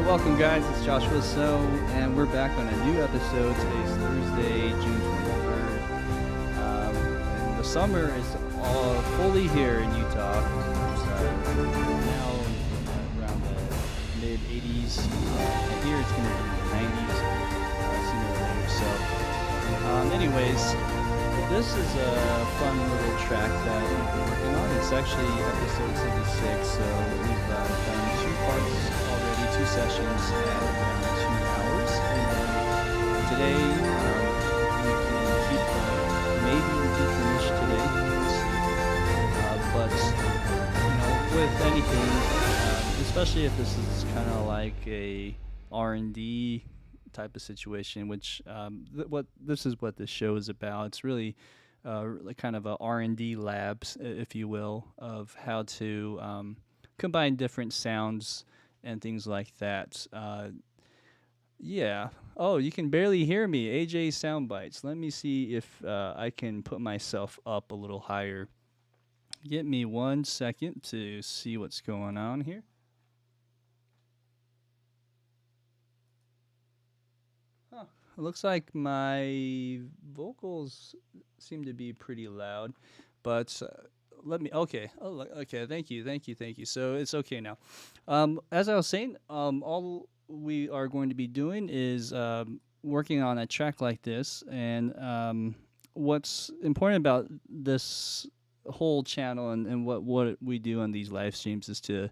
Welcome, guys. It's Joshua So, and we're back on a new episode. Today's Thursday, June 23rd. And the summer is all fully here in Utah. It's now around the mid 80s. Here it's going to be in the 90s sooner or later. So, anyways, this is a fun little track that we've been working on. It's actually episode 76, so we've done two parts already, two sessions at around 2 hours. And today, we can keep, maybe we can finish today, we'll see. But, with anything, especially if this is kind of like a R&D type of situation, which this is what this show is about. It's really like kind of a R&D labs, if you will, of how to combine different sounds and things like that. Yeah. Oh, you can barely hear me. AJ Soundbites. Let me see if I can put myself up a little higher. Get me 1 second to see what's going on here. It looks like my vocals seem to be pretty loud, but let me. Okay. Oh, okay. Thank you. So it's okay now. As I was saying, all we are going to be doing is working on a track like this, and what's important about this whole channel and what we do on these live streams is to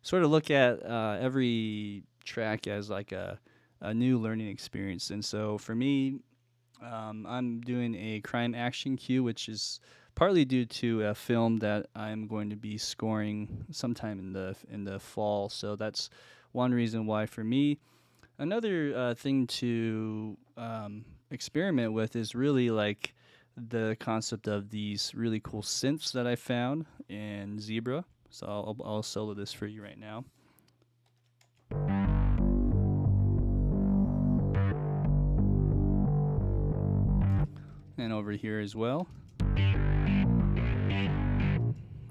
sort of look at every track as like a new learning experience. And so for me, I'm doing a crime action cue, which is partly due to a film that I'm going to be scoring sometime in the fall. So that's one reason why for me. Another thing to experiment with is really like the concept of these really cool synths that I found in Zebra. So I'll solo this for you right now. And over here as well.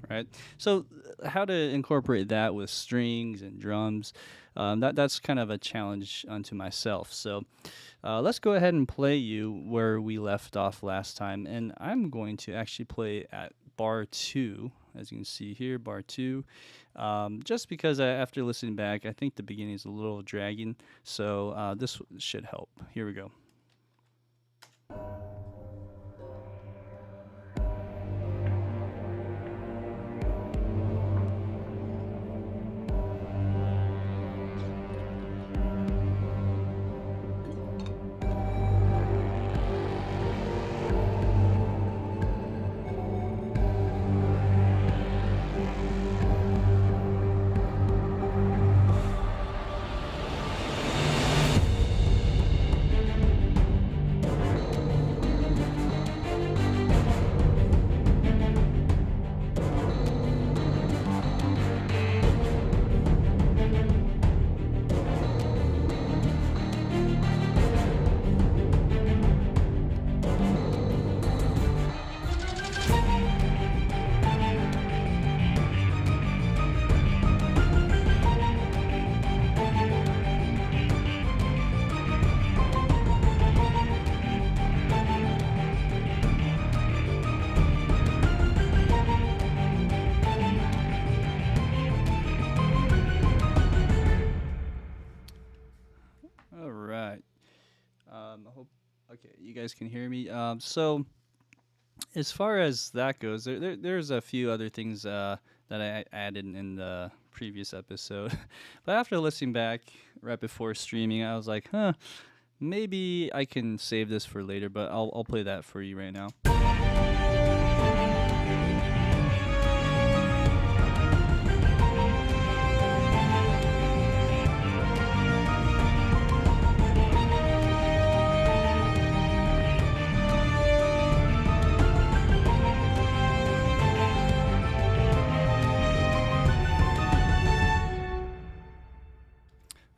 Right. So how to incorporate that with strings and drums, that's kind of a challenge unto myself. So let's go ahead and play you where we left off last time. And I'm going to actually play at bar 2, as you can see here, bar 2. Just because after listening back, I think the beginning is a little dragging. So this should help. Here we go. Okay, you guys can hear me. So as far as that goes, there's a few other things that I added in the previous episode. But after listening back right before streaming, I was like, maybe I can save this for later, but I'll play that for you right now.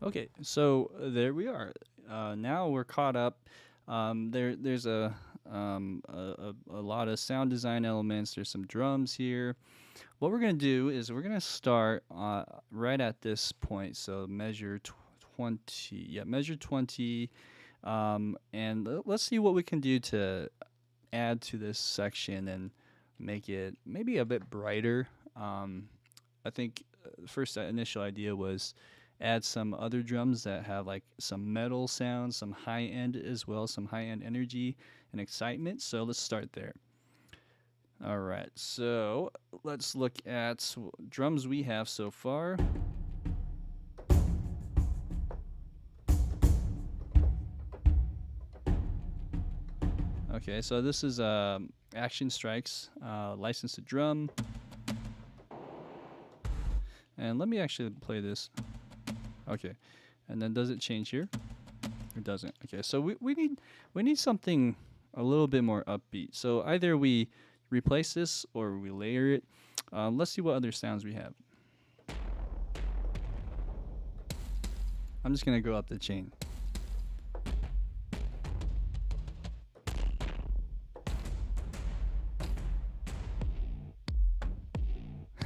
Okay, so there we are. Now we're caught up. There's a lot of sound design elements. There's some drums here. What we're gonna do is we're gonna start right at this point. So measure 20. Yeah, measure 20. And let's see what we can do to add to this section and make it maybe a bit brighter. I think first initial idea was add some other drums that have like some metal sounds, some high end as well, some high end energy and excitement. So let's start there. All right, so let's look at drums we have so far. Okay, so this is Action Strikes, licensed to drum. And let me actually play this. Okay, and then does it change here? It doesn't. Okay, so we need something a little bit more upbeat. So either we replace this or we layer it. Let's see what other sounds we have. I'm just gonna go up the chain.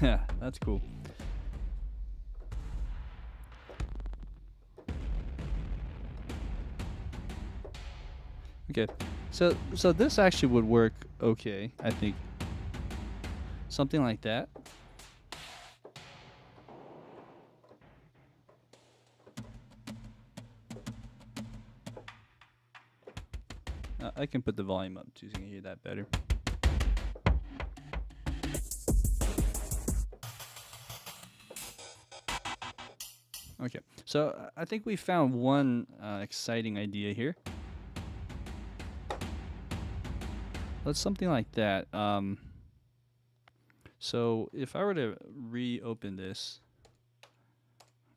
Yeah, that's cool. Okay, so this actually would work okay, I think. Something like that. I can put the volume up too so you can hear that better. Okay, so I think we found one exciting idea here. Let's something like that. So if I were to reopen this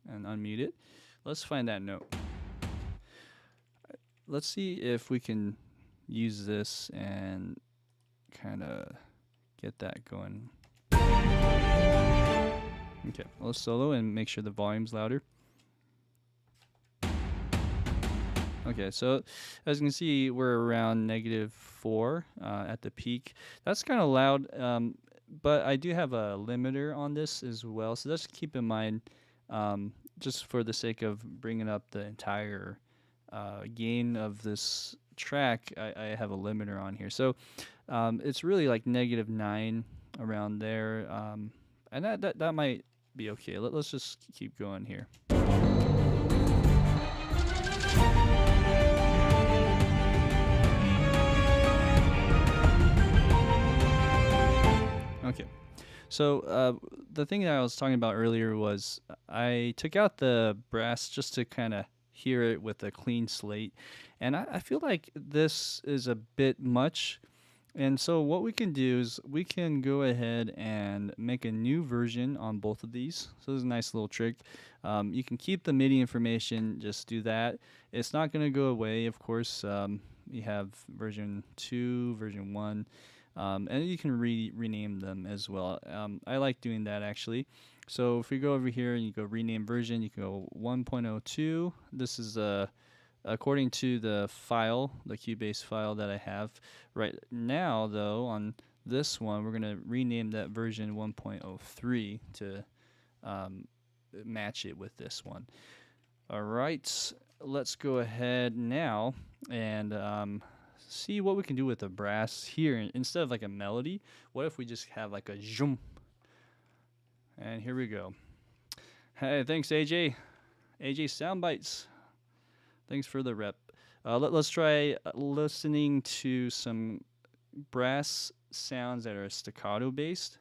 and unmute it, let's find that note. Let's see if we can use this and kind of get that going. Okay, let's solo and make sure the volume's louder. Okay, so as you can see, we're around -4 at the peak. That's kind of loud, but I do have a limiter on this as well, so just keep in mind, just for the sake of bringing up the entire gain of this track, I have a limiter on here. So it's really like -9 around there, and that might be okay. Let's just keep going here. Okay, so the thing that I was talking about earlier was I took out the brass just to kind of hear it with a clean slate, and I feel like this is a bit much. And so what we can do is we can go ahead and make a new version on both of these. So this is a nice little trick. You can keep the MIDI information, just do that. It's not going to go away, of course. You have version 2, version 1. And you can rename them as well. I like doing that actually. So if we go over here and you go rename version, you can go 1.02. This is according to the file, the Cubase file that I have right now. Though on this one, we're gonna rename that version 1.03 to match it with this one. All right, let's go ahead now and see what we can do with the brass here. Instead of like a melody, what if we just have like a zoom? And here we go. Hey, thanks AJ. AJ Soundbites. Thanks for the rep. Let's try listening to some brass sounds that are staccato based.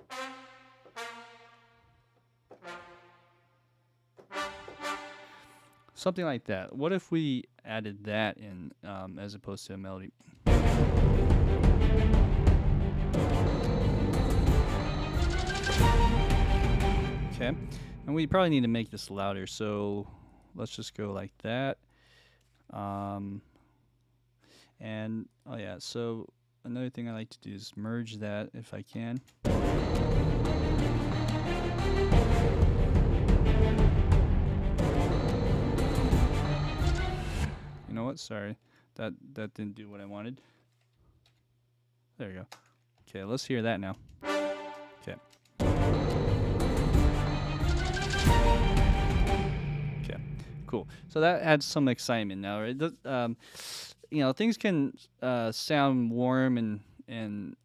Something like that. What if we added that in as opposed to a melody? Okay, and we probably need to make this louder, so let's just go like that. And oh yeah, so another thing I like to do is merge that if I can. You know what? Sorry, that didn't do what I wanted. There you go. Okay, let's hear that now. Okay. Okay, cool. So that adds some excitement now, right? Things can sound warm and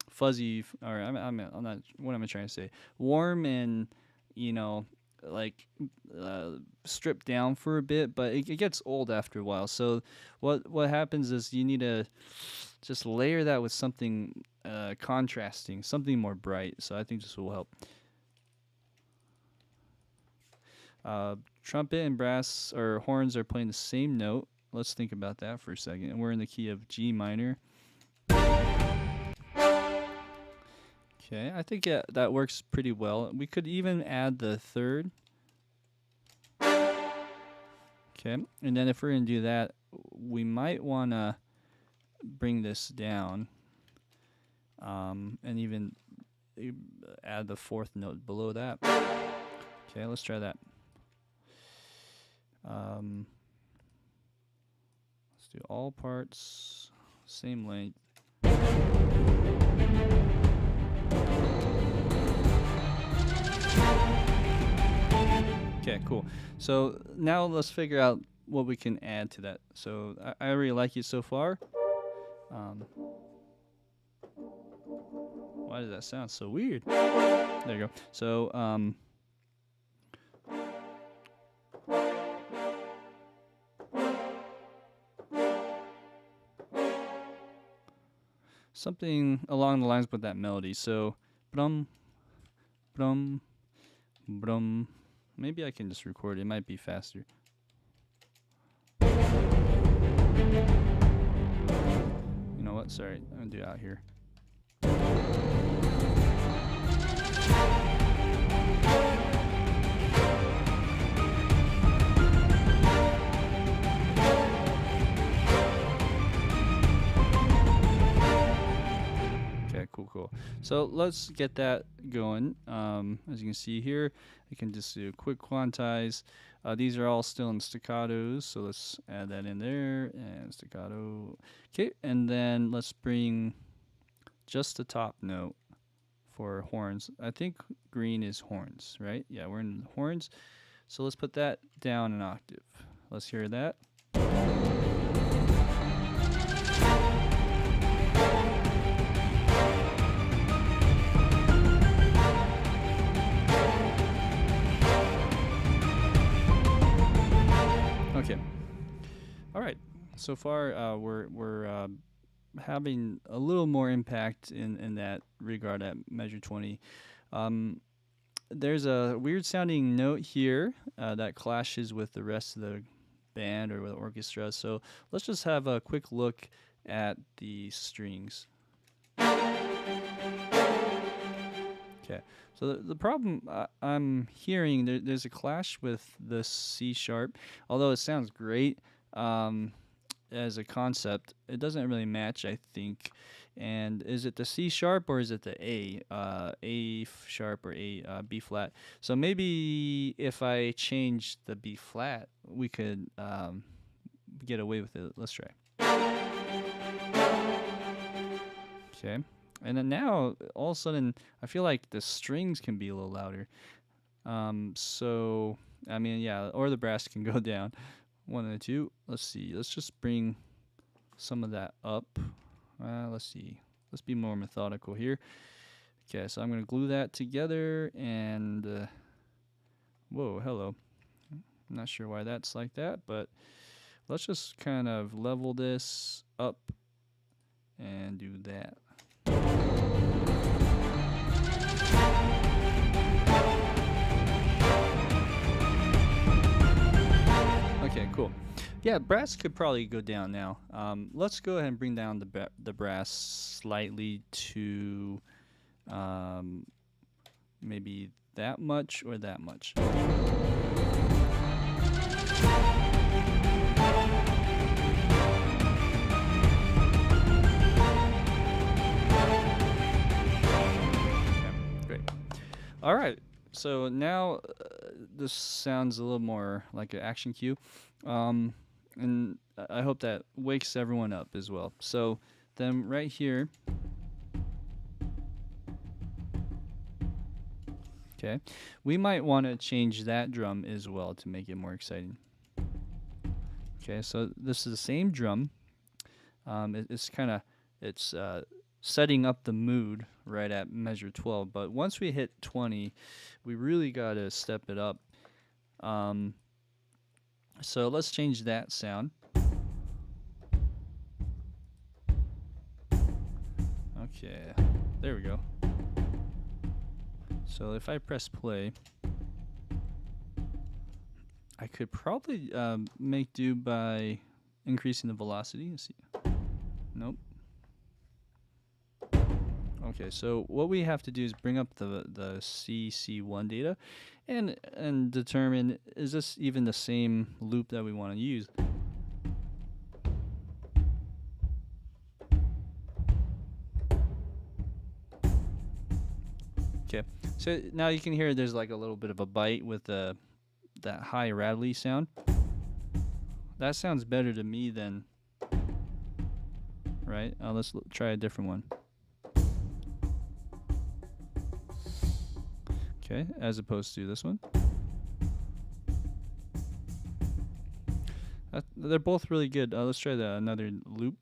fuzzy, or I'm not. What am I trying to say? Warm and you know, like uh, stripped down for a bit, but it gets old after a while. So what happens is you need to just layer that with something contrasting, something more bright. So I think this will help. Trumpet and brass or horns are playing the same note. Let's think about that for a second. And we're in the key of G minor. Okay, I think that works pretty well. We could even add the third. Okay, and then if we're going to do that, we might want to bring this down and even add the fourth note below that. Okay, let's try that. Let's do all parts, same length. Okay, cool. So now let's figure out what we can add to that. So I really like it so far. Why does that sound so weird? There you go. So something along the lines with that melody. So brum, brum, brum. Maybe I can just record it. It might be faster. You know what? Sorry. I'm going to do it out here. Okay, cool. So let's get that going. As you can see here, I can just do a quick quantize. These are all still in staccatos, so let's add that in there, and staccato. Okay, and then let's bring just the top note for horns. I think green is horns, right? Yeah, we're in horns. So let's put that down an octave. Let's hear that. Okay. All right. So far, we're having a little more impact in that regard at measure 20. There's a weird sounding note here that clashes with the rest of the band or with the orchestra. So let's just have a quick look at the strings. Okay. So the problem I'm hearing, there's a clash with the C sharp. Although it sounds great as a concept, it doesn't really match, I think. And is it the C sharp or is it the A sharp or B flat? So maybe if I change the B flat, we could get away with it. Let's try. Okay. And then now, all of a sudden, I feel like the strings can be a little louder. So, I mean, yeah, or the brass can go down. One of the two. Let's see. Let's just bring some of that up. Let's see. Let's be more methodical here. Okay, so I'm going to glue that together and... whoa, hello. I'm not sure why that's like that, but let's just kind of level this up and do that. Okay, cool. Yeah, brass could probably go down now. Let's go ahead and bring down the brass slightly to maybe that much or that much. All right, so now this sounds a little more like an action cue, and I hope that wakes everyone up as well. So then right here, Okay, we might want to change that drum as well to make it more exciting. Okay, so this is the same drum. It's setting up the mood right at measure 12, but once we hit 20, we really got to step it up. So let's change that sound. Okay, there we go. So if I press play, I could probably make do by increasing the velocity. Let's see. Nope. Okay, so what we have to do is bring up the CC1 data and determine, is this even the same loop that we want to use? Okay, so now you can hear there's like a little bit of a bite with that high rattly sound. That sounds better to me than, right? Let's try a different one. Okay, as opposed to this one. They're both really good. Let's try another loop.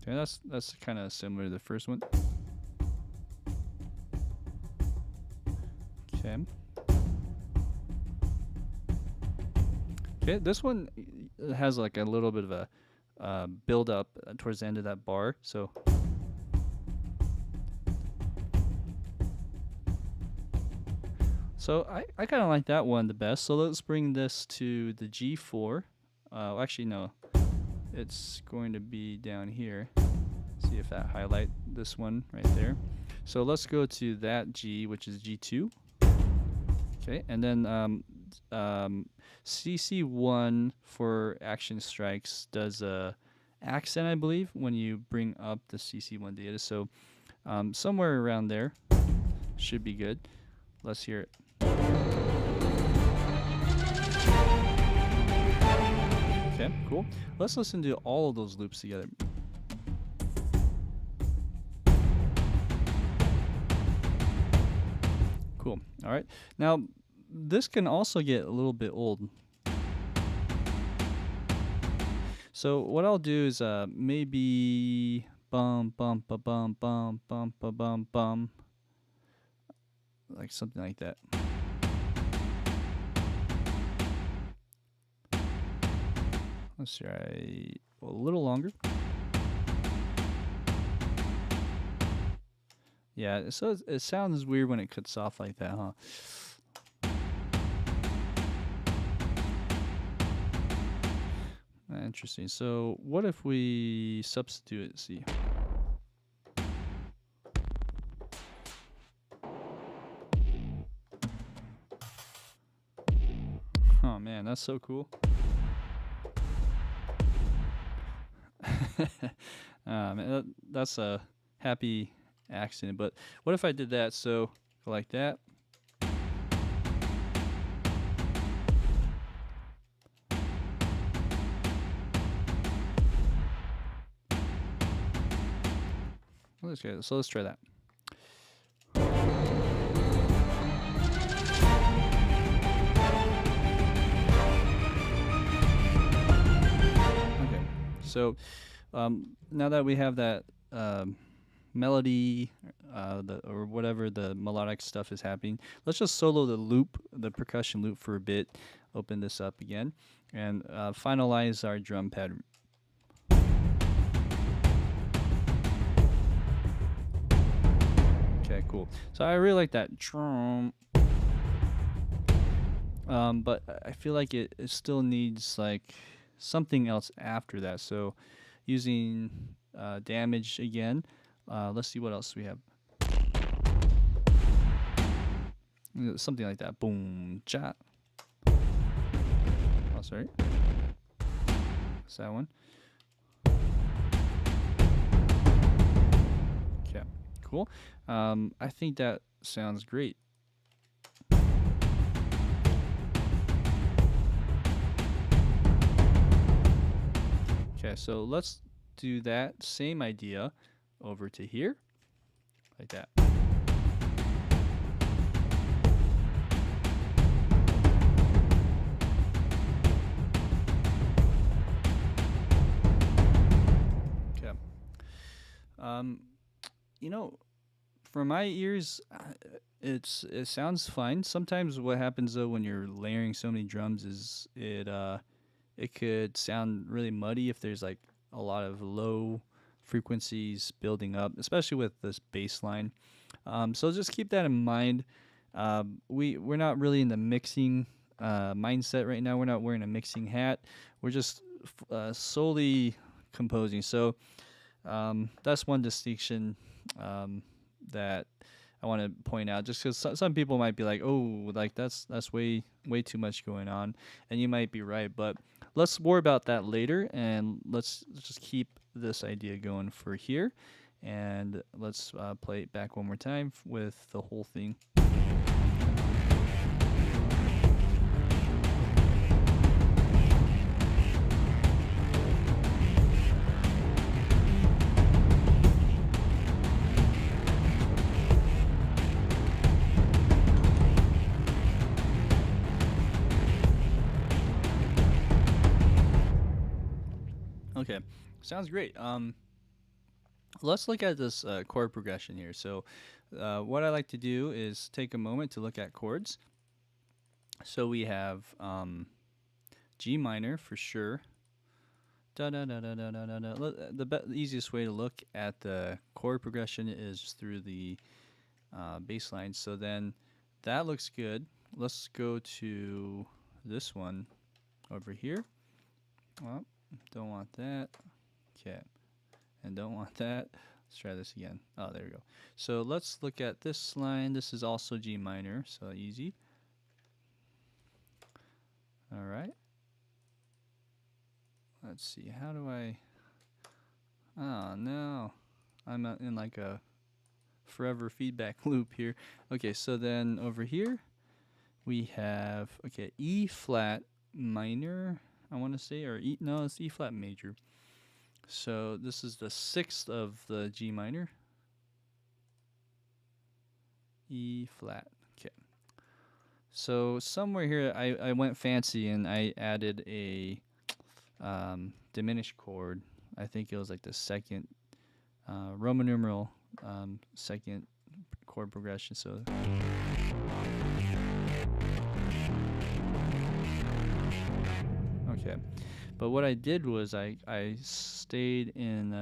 Okay, that's kind of similar to the first one. Okay. Okay, this one has like a little bit of a build up towards the end of that bar, so. So I kind of like that one the best. So let's bring this to the G4. Actually, no. It's going to be down here. See if that highlight this one right there. So let's go to that G, which is G2. Okay, and then CC1 for action strikes does a accent, I believe, when you bring up the CC1 data. So somewhere around there should be good. Let's hear it. Okay, cool. Let's listen to all of those loops together. Cool. All right. Now, this can also get a little bit old. So what I'll do is maybe bum bum ba bum bum bum ba bum bum, like something like that. Let's try a little longer. Yeah, so it sounds weird when it cuts off like that, huh? Interesting. So what if we substitute it? See. Oh man, that's so cool. Man, that's a happy accident. But what if I did that? So like that. Okay, so let's try that. Okay, so now that we have that melody, or whatever the melodic stuff is happening, let's just solo the loop, the percussion loop for a bit. Open this up again and finalize our drum pattern. Okay, cool. So I really like that drum, but I feel like it still needs like something else after that. So using damage again. Let's see what else we have. Something like that. Boom, cha. Oh, sorry. What's that one? Okay, cool. I think that sounds great. Okay, so let's do that same idea over to here. like that. Okay. You know, for my ears, it sounds fine. Sometimes what happens though when you're layering so many drums is it could sound really muddy if there's like a lot of low frequencies building up, especially with this bass line. So just keep that in mind. We're not really in the mixing mindset right now. We're not wearing a mixing hat. We're just solely composing. So that's one distinction that I want to point out. Just because some people might be like, "Oh, like that's way too much going on," and you might be right. But let's worry about that later, and let's just keep this idea going for here, and let's play it back one more time with the whole thing. Okay, sounds great. Let's look at this chord progression here. So, what I like to do is take a moment to look at chords. So we have G minor for sure. Da da da da da da da. The easiest way to look at the chord progression is through the bass line. So then that looks good. Let's go to this one over here. Well, don't want that. Okay. And don't want that. Let's try this again. Oh, there we go. So let's look at this line. This is also G minor, so easy. All right. Let's see. How do I... Oh, no. I'm in like a forever feedback loop here. Okay, so then over here we have, okay, E flat minor, I want to say, or E, no, it's E flat major. So this is the 6th of the G minor. E flat. Okay. So somewhere here I went fancy and I added a diminished chord. I think it was like the second Roman numeral second chord progression. So okay. But what I did was I stayed in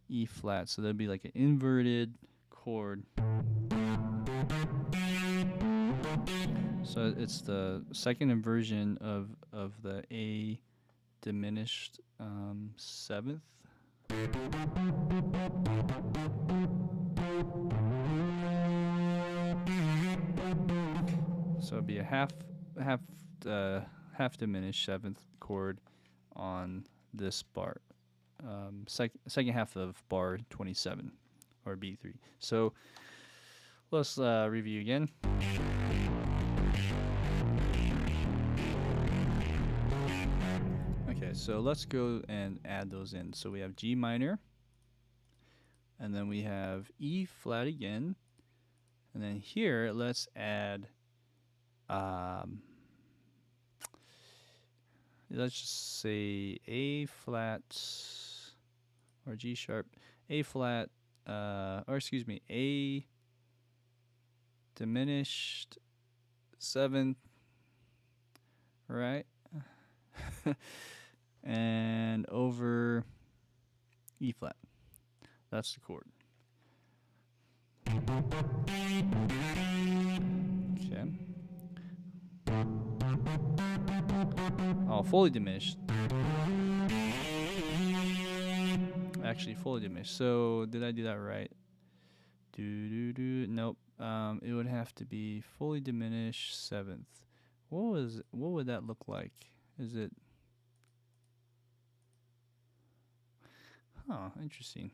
E flat, so that'd be like an inverted chord. So it's the second inversion of the A diminished 7th. So it'd be a half diminished 7th chord on this bar, second half of bar 27 or B3. So let's review again. Okay, so let's go and add those in. So we have G minor, and then we have E flat again, and then here let's add let's just say A flat or G sharp, A flat, or excuse me, A diminished 7th, right? And over E flat. That's the chord. Okay. Oh, fully diminished. Actually, fully diminished. So, did I do that right? Nope. It would have to be fully diminished 7th. What would that look like? Is it... Huh, interesting.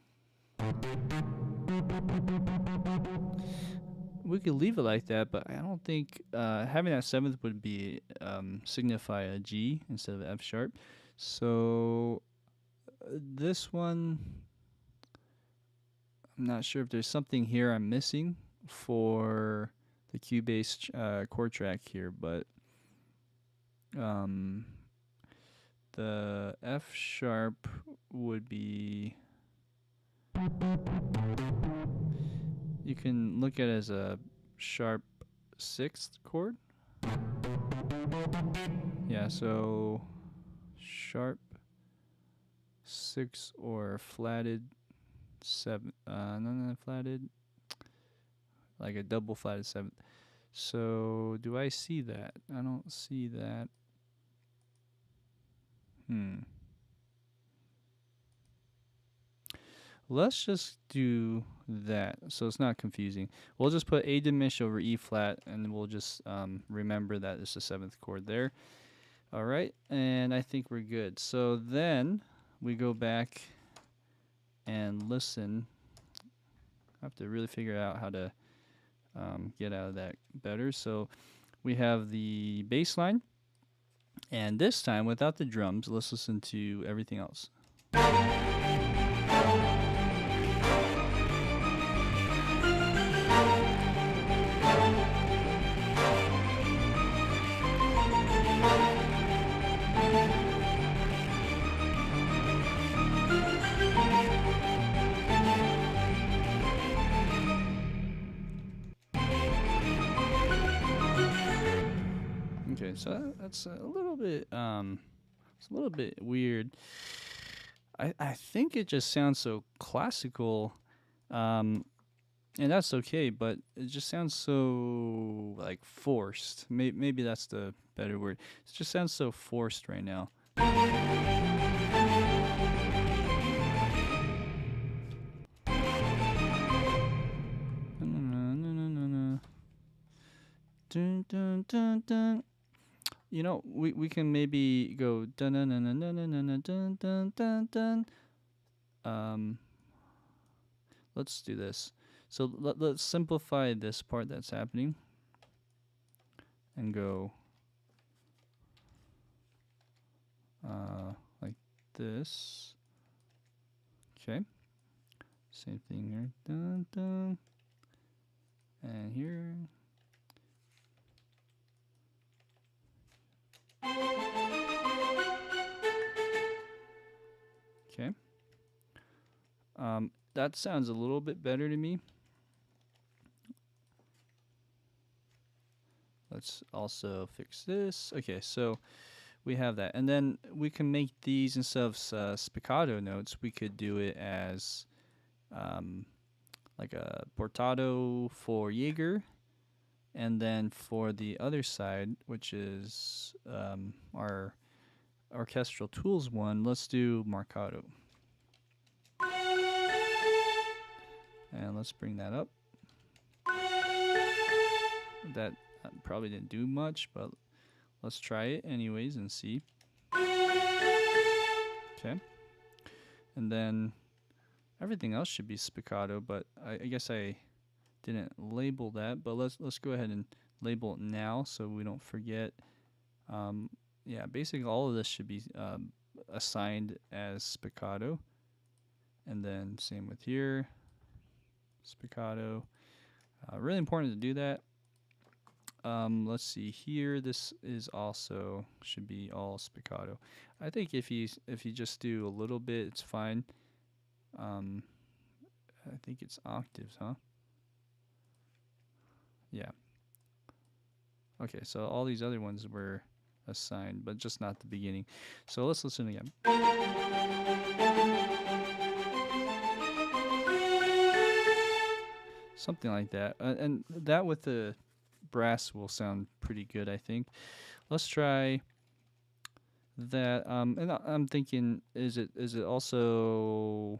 We could leave it like that, but I don't think having that 7th would be signify a G instead of F sharp. So this one, I'm not sure if there's something here I'm missing for the Cubase chord track here, but the F sharp would be, you can look at it as a sharp 6th chord. Yeah, so sharp 6 or flatted 7, no, flatted, like a double flatted 7th. So do I see that? I don't see that. Let's just do that so it's not confusing. We'll just put A diminished over E flat, and we'll just remember that it's the 7th chord there. All right, and I think we're good. So then we go back and listen. I have to really figure out how to get out of that better. So we have the bass line, and this time without the drums, let's listen to everything else. Okay, so that's a little bit it's a little bit weird. I think it just sounds so classical, and that's okay, but it just sounds so like forced. Maybe that's the better word. It just sounds so forced right now. Dun, dun, dun, dun. You know, we can maybe go dun dun dun dun dun dun dun dun dun. Let's do this. So let's simplify this part that's happening and go like this. Okay. Same thing here. Dun dun. And here. Okay. That sounds a little bit better to me. Let's also fix this. Okay, so we have that. And then we can make these, instead of spiccato notes, we could do it as like a portato for Jaeger. And then for the other side, which is our orchestral tools one, let's do marcato. And let's bring that up. That probably didn't do much, but let's try it anyways and see. Okay. And then everything else should be spiccato, but I guess I didn't label that, but let's go ahead and label it now so we don't forget. Yeah, basically all of this should be assigned as spiccato. And then same with here, spiccato. Really important to do that. Let's see here. This is also should be all spiccato. I think if you just do a little bit, it's fine. I think it's octaves, huh? Yeah. Okay, so all these other ones were assigned, but just not the beginning. So let's listen again. Something like that. And that with the brass will sound pretty good, I think. Let's try that. And I'm thinking, is it also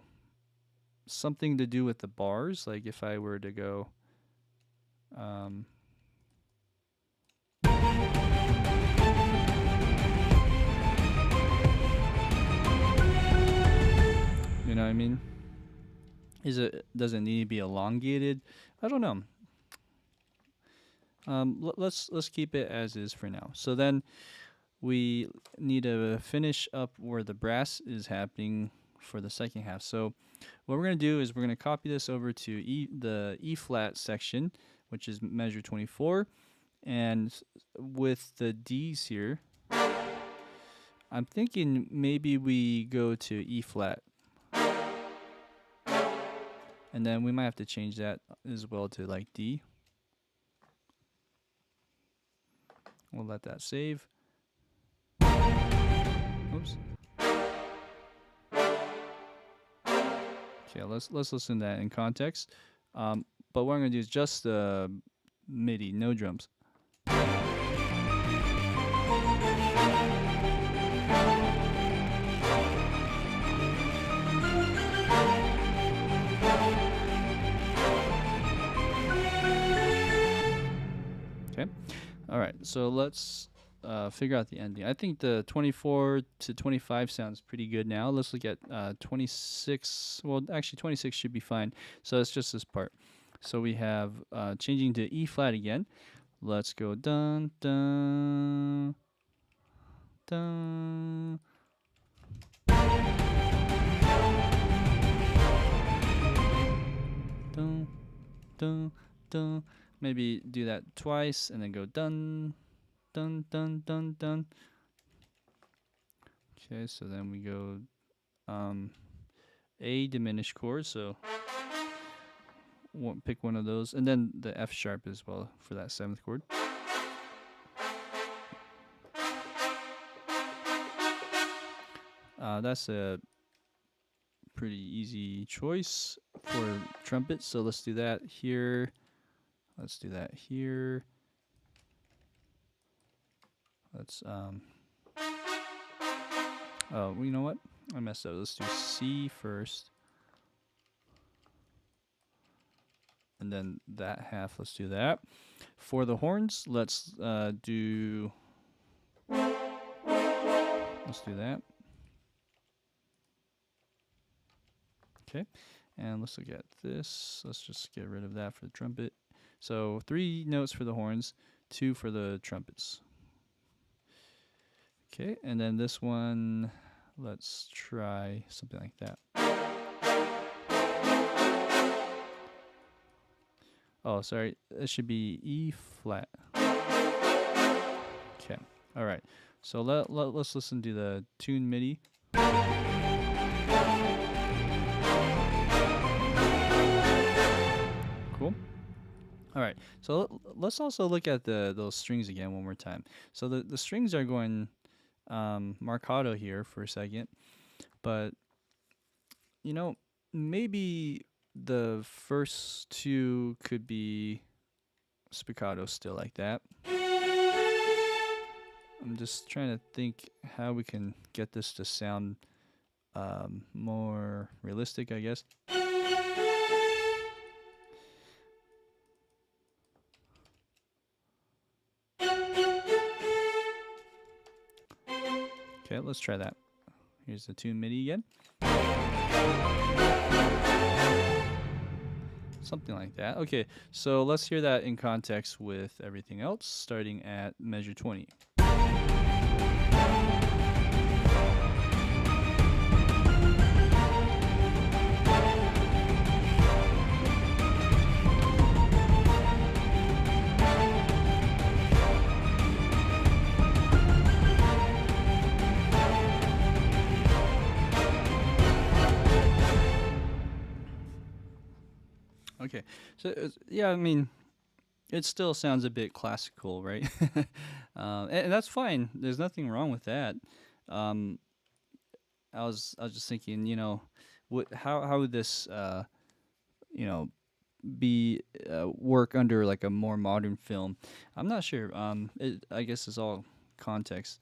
something to do with the bars? Like if I were to go you know what I mean? Does it need to be elongated? I don't know. Let's keep it as is for now. So then we need to finish up where the brass is happening for the second half. So what we're going to do is we're going to copy this over to the E flat section, which is measure 24, and with the D's here, I'm thinking maybe we go to E flat, and then we might have to change that as well to like D. We'll let that save. Oops. Okay, let's listen to that in context. But what I'm going to do is just the MIDI, no drums. Okay. All right. So let's figure out the ending. I think the 24 to 25 sounds pretty good now. Let's look at 26. Well, actually 26 should be fine. So it's just this part. So we have changing to E flat again. Let's go dun dun dun. Dun dun dun. Maybe do that twice and then go dun dun dun dun dun. Okay, so then we go A diminished chord, so pick one of those, and then the F sharp as well for that 7th chord. That's a pretty easy choice for trumpet, so let's do that here. Let's do that here. Let's oh, you know what? I messed up. Let's do C first. And then that half, let's do that. For the horns, let's do that. Okay. And let's look at this. Let's just get rid of that for the trumpet. So 3 notes for the horns, 2 for the trumpets. Okay, and then this one, let's try something like that. Oh, sorry, it should be E flat. Okay, all right. So let's listen to the tune MIDI. Cool. All right, so let's also look at those strings again one more time. So the strings are going marcato here for a second, but you know, maybe the first 2 could be spiccato still like that. I'm just trying to think how we can get this to sound more realistic, I guess. Okay, let's try that. Here's the tune MIDI again. Something like that. Okay, so let's hear that in context with everything else, starting at measure 20. Okay, so yeah, I mean, it still sounds a bit classical, right? And that's fine. There's nothing wrong with that. I was just thinking, you know, how would this you know be work under like a more modern film? I'm not sure. I guess it's all context.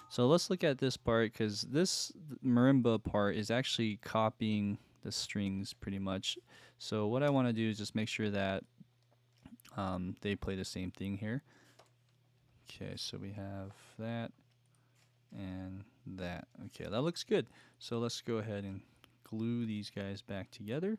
So let's look at this part, because this marimba part is actually copying the strings pretty much. So what I want to do is just make sure that they play the same thing here. Okay, so we have that and that. Okay, that looks good. So let's go ahead and glue these guys back together.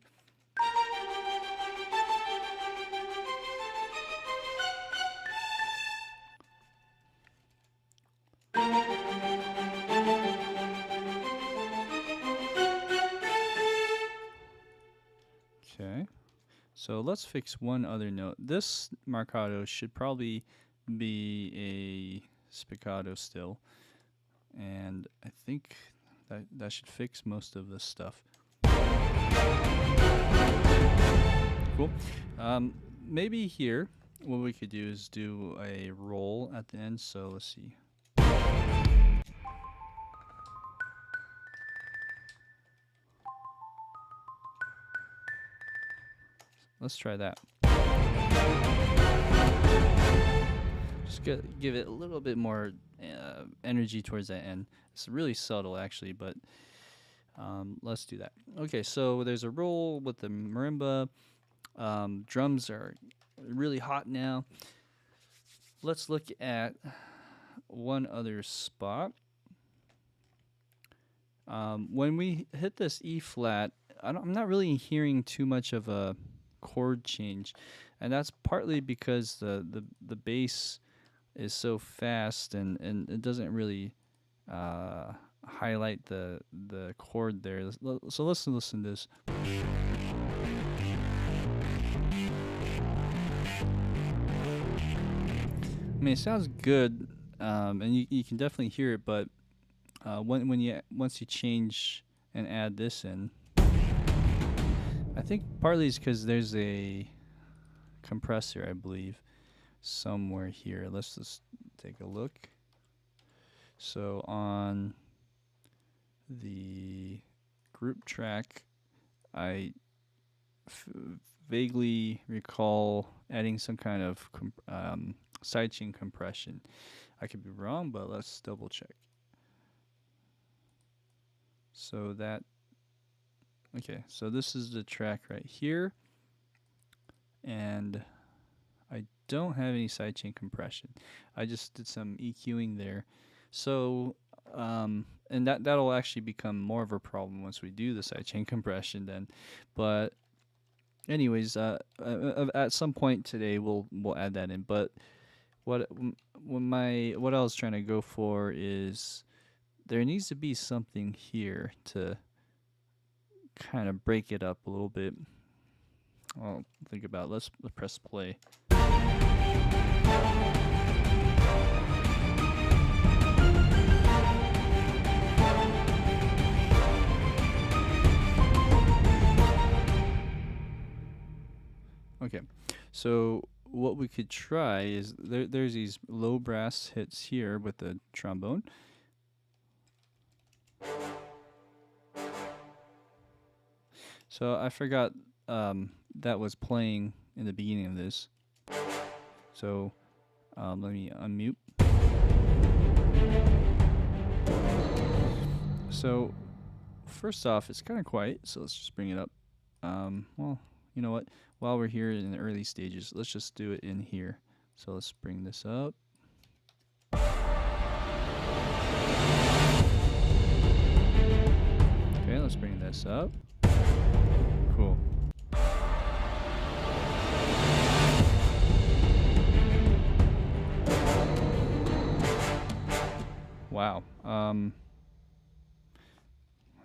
So let's fix one other note. This marcato should probably be a spiccato still, and I think that should fix most of this stuff. Cool. Maybe here what we could do is do a roll at the end. So let's see. Let's try that. Just give it a little bit more energy towards that end. It's really subtle actually, but let's do that. Okay, so there's a roll with the marimba. Drums are really hot now. Let's look at one other spot. When we hit this E flat, I'm not really hearing too much of a chord change, and that's partly because the bass is so fast and it doesn't really highlight the chord there. So let's listen to this. I mean, it sounds good, and you can definitely hear it, but once you change and add this in, I think partly it's because there's a compressor, I believe, somewhere here. Let's just take a look. So on the group track, I vaguely recall adding some kind of sidechain compression. I could be wrong, but let's double check. So okay, so this is the track right here, and I don't have any sidechain compression. I just did some EQing there. So, and that'll actually become more of a problem once we do the sidechain compression then. But anyways, at some point today we'll add that in. But what I was trying to go for is there needs to be something here to kind of break it up a little bit. I'll think about it. Let's press play. Okay, so what we could try is there's these low brass hits here with the trombone. So I forgot that was playing in the beginning of this. So let me unmute. So first off, it's kind of quiet, so let's just bring it up. Well, you know what? While we're here in the early stages, let's just do it in here. So let's bring this up. Okay, let's bring this up. Cool. Wow.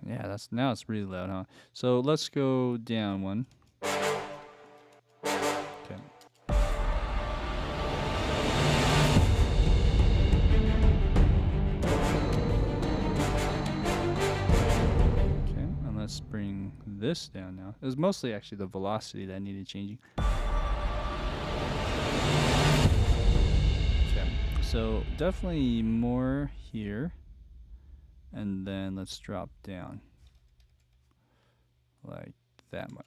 Yeah, now it's really loud, huh? So let's go down one. Okay. Okay, and let's bring this down now. It was mostly actually the velocity that needed changing. Okay, so definitely more here. And then let's drop down like that much.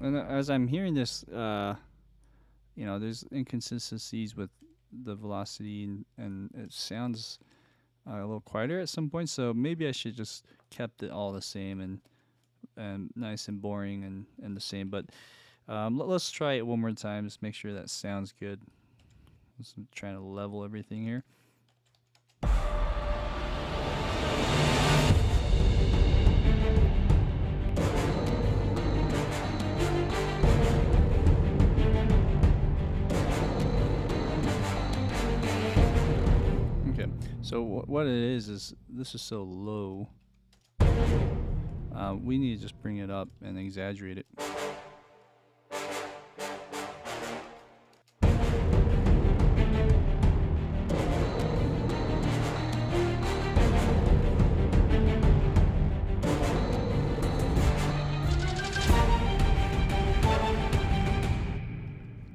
And as I'm hearing this, there's inconsistencies with the velocity, and it sounds a little quieter at some point. So maybe I should just kept it all the same and nice and boring and the same. But let's try it one more time. Just make sure that sounds good. Just trying to level everything here. Okay, so what it is this is so low. We need to just bring it up and exaggerate it.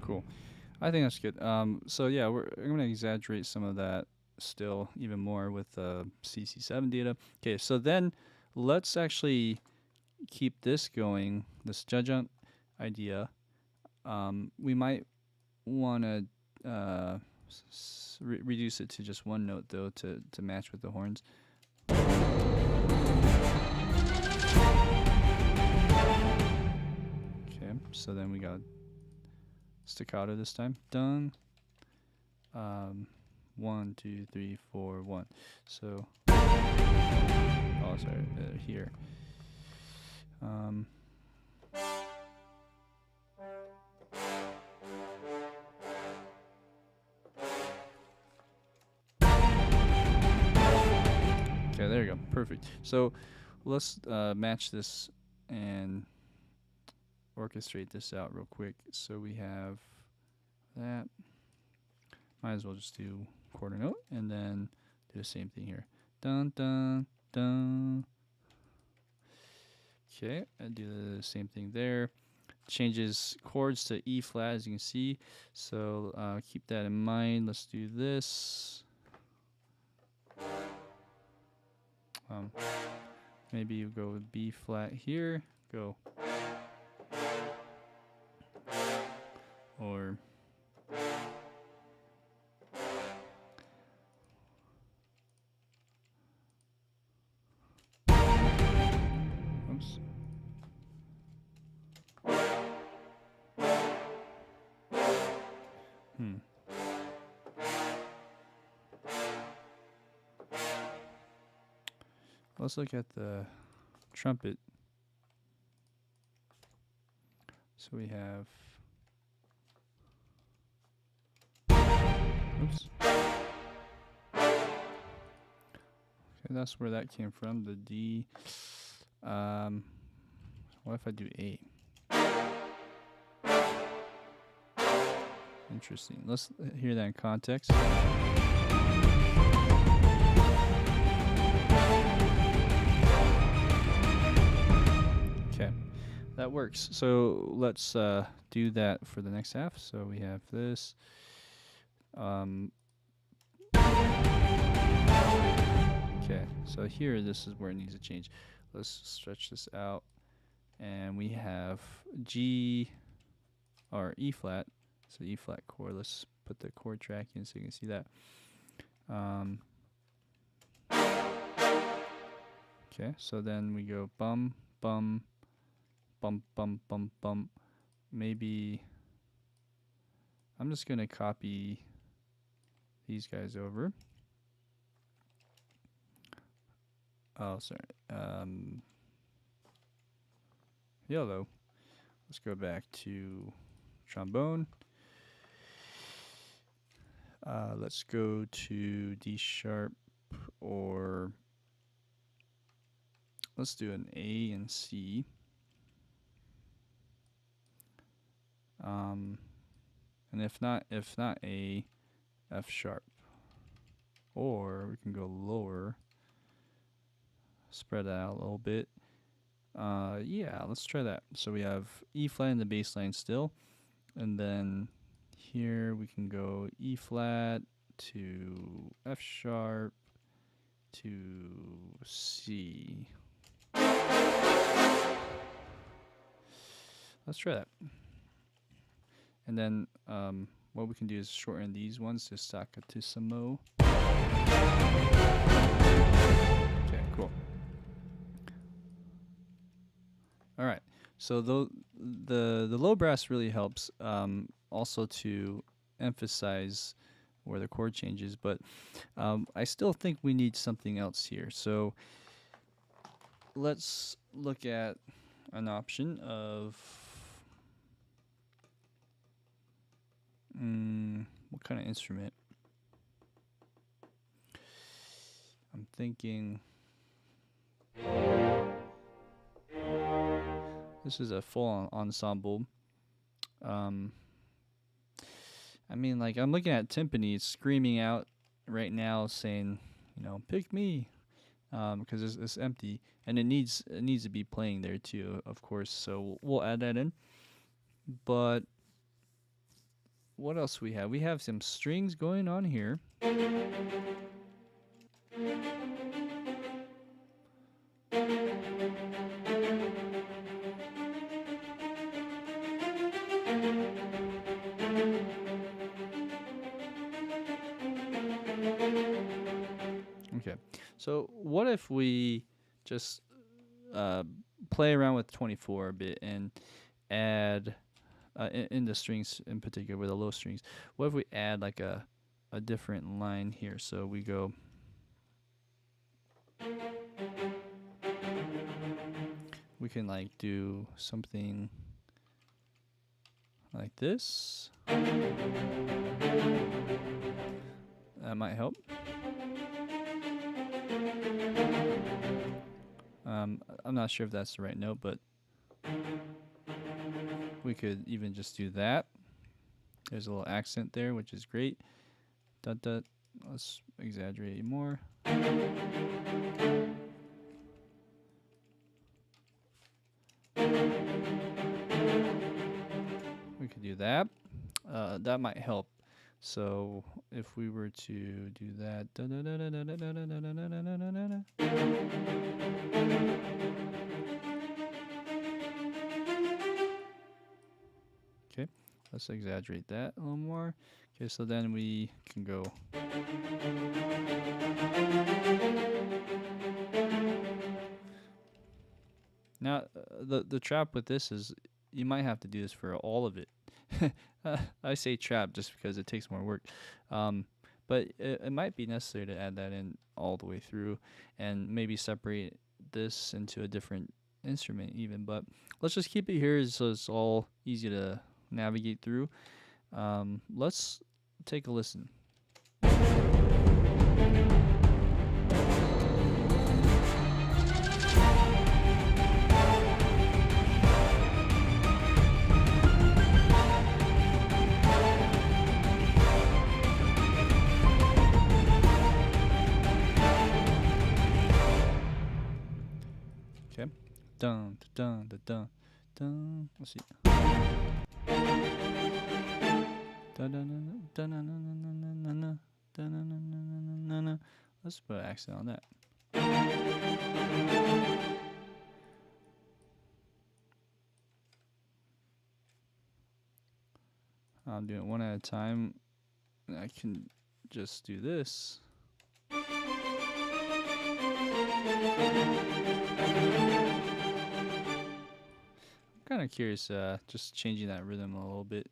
Cool. I think that's good. So yeah, I'm going to exaggerate some of that still even more with CC7 data. Okay, so then let's actually keep this going, this judgment idea. We might want to reduce it to just one note though to match with the horns. Okay, so then we got staccato this time. Done. 1, 2, 3, 4, 1. So, oh sorry, here. Okay, there you go. Perfect. So let's match this and orchestrate this out real quick. So we have that. Might as well just do quarter note and then do the same thing here. Dun dun dun. Okay, I do the same thing there. Changes chords to E flat, as you can see. So keep that in mind. Let's do this. Maybe you go with B flat here. Go. Or oops. Let's look at the trumpet. So we have, oops. Okay, that's where that came from, the D. What if I do A? Interesting. Let's hear that in context. Okay, that works. So let's do that for the next half. So we have this. Okay, so here this is where it needs to change. Let's stretch this out. And we have G or E flat. So E flat chord. Let's put the chord track in so you can see that. Okay, so then we go bum, bum, bum, bum, bum, bum. Maybe I'm just going to copy these guys over. Oh, sorry. Yellow. Let's go back to trombone. Let's go to D sharp, or let's do an A and C. And if not A, F sharp. Or we can go lower. Spread that out a little bit. Yeah, let's try that. So we have E flat in the bass line still. And then here we can go E flat to F sharp to C. Let's try that. And then what we can do is shorten these ones to staccatissimo. Okay, cool. All right. So the low brass really helps also to emphasize or the chord changes, but I still think we need something else here. So let's look at an option of what kind of instrument? I'm thinking this is a full ensemble. I mean, like, I'm looking at Timpani screaming out right now saying, pick me, because it's empty, and it needs to be playing there too, of course. So we'll add that in. But what else we have? We have some strings going on here. Okay, so what if we just play around with 24 a bit and add in the strings in particular, with the low strings, what if we add like a different line here? So we go we can like do something like this. That might help. I'm not sure if that's the right note, but we could even just do that. There's a little accent there, which is great. Dot dot. Let's exaggerate more. We could do that. That might help. So if we were to do that, okay, let's exaggerate that a little more. Okay, so then we can go. Now, the trap with this is you might have to do this for all of it. I say trap just because it takes more work. But it might be necessary to add that in all the way through and maybe separate this into a different instrument even. But let's just keep it here so it's all easy to navigate through. Let's take a listen. Okay. Dun dun dun dun dun. Let's see. Let's put an accent on that. I'm doing it one at a time. I can just do this. I'm kind of curious, just changing that rhythm a little bit.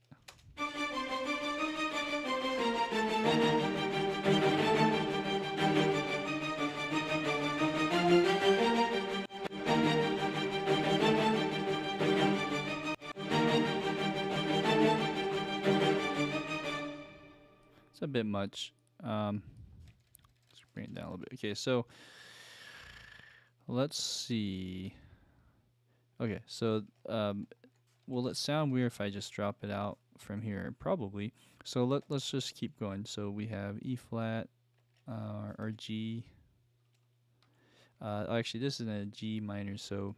It's a bit much. Let's bring it down a little bit. Okay, so let's see. Okay, so will it sound weird if I just drop it out from here? Probably. So let's just keep going. So we have E flat, or G. Actually, this is a G minor, so.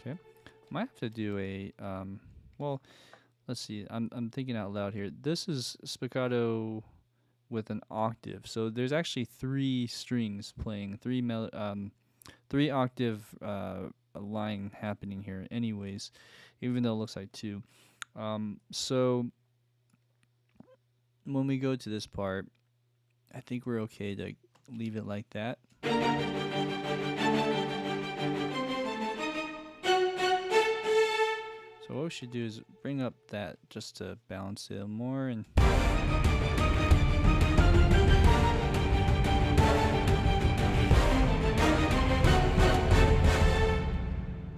Okay, might have to do a well. Let's see. I'm thinking out loud here. This is spiccato with an octave. So there's actually 3 strings playing, 3 octave line happening here anyways, even though it looks like 2. So when we go to this part, I think we're okay to leave it like that. should do is bring up that just to balance it more. And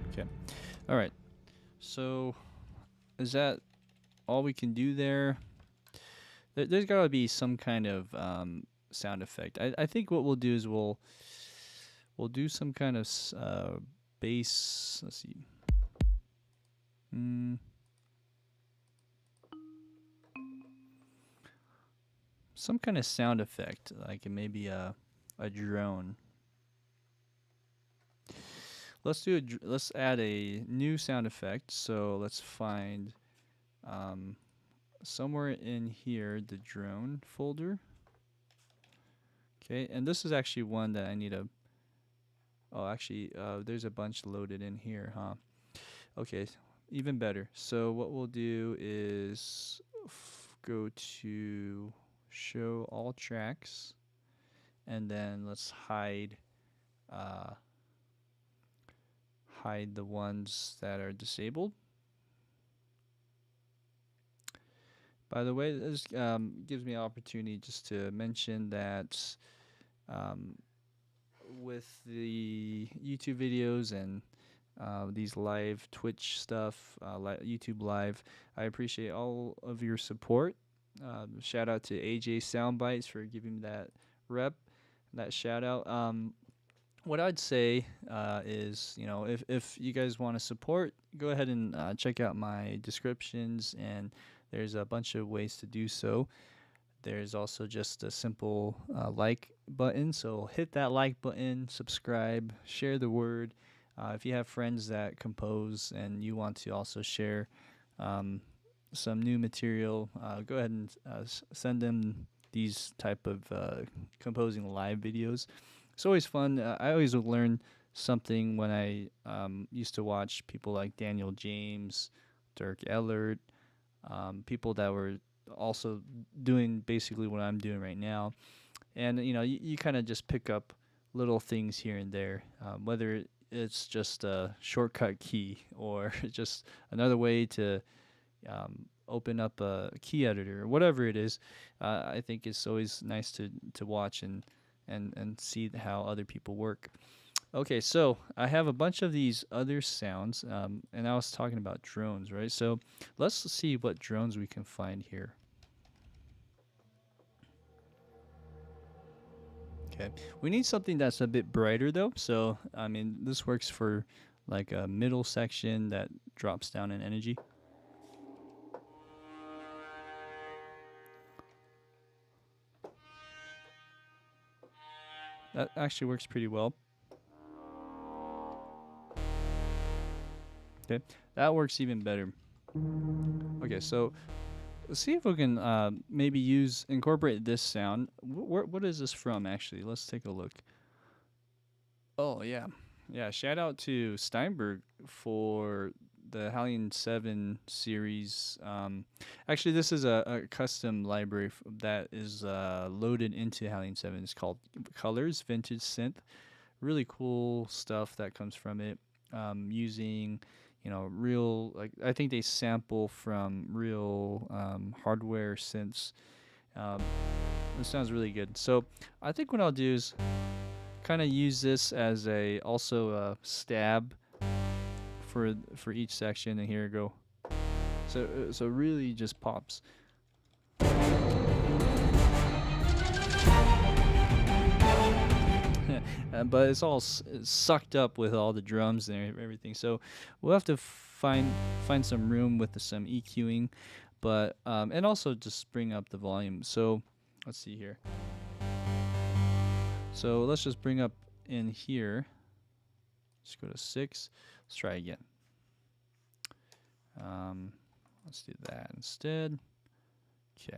okay, all right. So is that all we can do there? There's got to be some kind of sound effect. I think what we'll do is we'll do some kind of bass. Let's see. Some kind of sound effect, like maybe a drone. Let's do let's add a new sound effect. So let's find somewhere in here the drone folder. Okay, and this is actually one that I need to. Oh, actually, there's a bunch loaded in here, huh? Okay, even better. So what we'll do is go to show all tracks, and then let's hide the ones that are disabled. By the way, this gives me an opportunity just to mention that with the YouTube videos and these live Twitch stuff, YouTube Live, I appreciate all of your support. Shout out to AJ Soundbites for giving me that rep, that shout out. What I'd say is, you know, if you guys want to support, go ahead and check out my descriptions, and there's a bunch of ways to do so. There's also just a simple like button, so hit that like button, subscribe, share the word. If you have friends that compose and you want to also share some new material, go ahead and send them these type of composing live videos. It's always fun. I always learn something when I used to watch people like Daniel James, Dirk Ellert, people that were also doing basically what I'm doing right now. And, you know, you kind of just pick up little things here and there, whether it's just a shortcut key or just another way to open up a key editor or whatever it is. I think it's always nice to watch and see how other people work. Okay, so I have a bunch of these other sounds, and I was talking about drones, right? So let's see what drones we can find here. Okay, we need something that's a bit brighter though. So, I mean, this works for like a middle section that drops down in energy. That actually works pretty well. Okay, that works even better. Okay, so let's see if we can maybe incorporate this sound. What is this from, actually? Let's take a look. Oh, yeah. Yeah, shout out to Steinberg for the Halion 7 series. Actually, this is a custom library that is loaded into Halion 7. It's called Colors Vintage Synth. Really cool stuff that comes from it. Using, you know, real, like, I think they sample from real hardware synths. It sounds really good. So I think what I'll do is kind of use this as also a stab for each section, and here we go. So really just pops. But it's all sucked up with all the drums and everything. So we'll have to find some room with some EQing, but and also just bring up the volume. So let's see here. So let's just bring up in here. Just go to 6. Let's try again. Let's do that instead. Okay.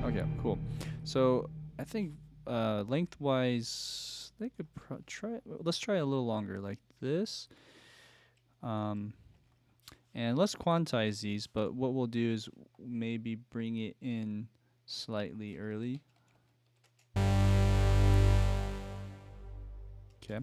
Okay, cool. So I think lengthwise, they could try. Let's try a little longer, like this. And let's quantize these, but what we'll do is maybe bring it in slightly early. Okay.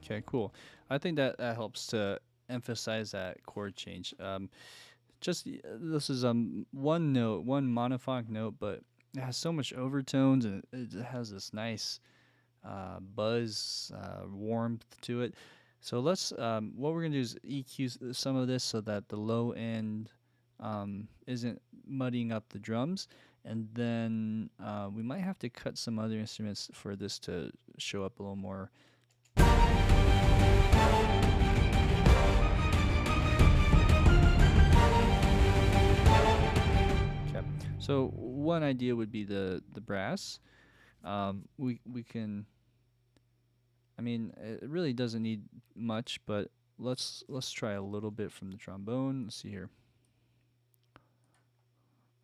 Okay, cool. I think that helps to emphasize that chord change. This is one note, one monophonic note, but it has so much overtones and it has this nice buzz, warmth to it. So let's what we're gonna do is EQ some of this so that the low end isn't muddying up the drums, and then we might have to cut some other instruments for this to show up a little more. Okay. So one idea would be the brass. We can. I mean, it really doesn't need much, but let's try a little bit from the trombone. Let's see here.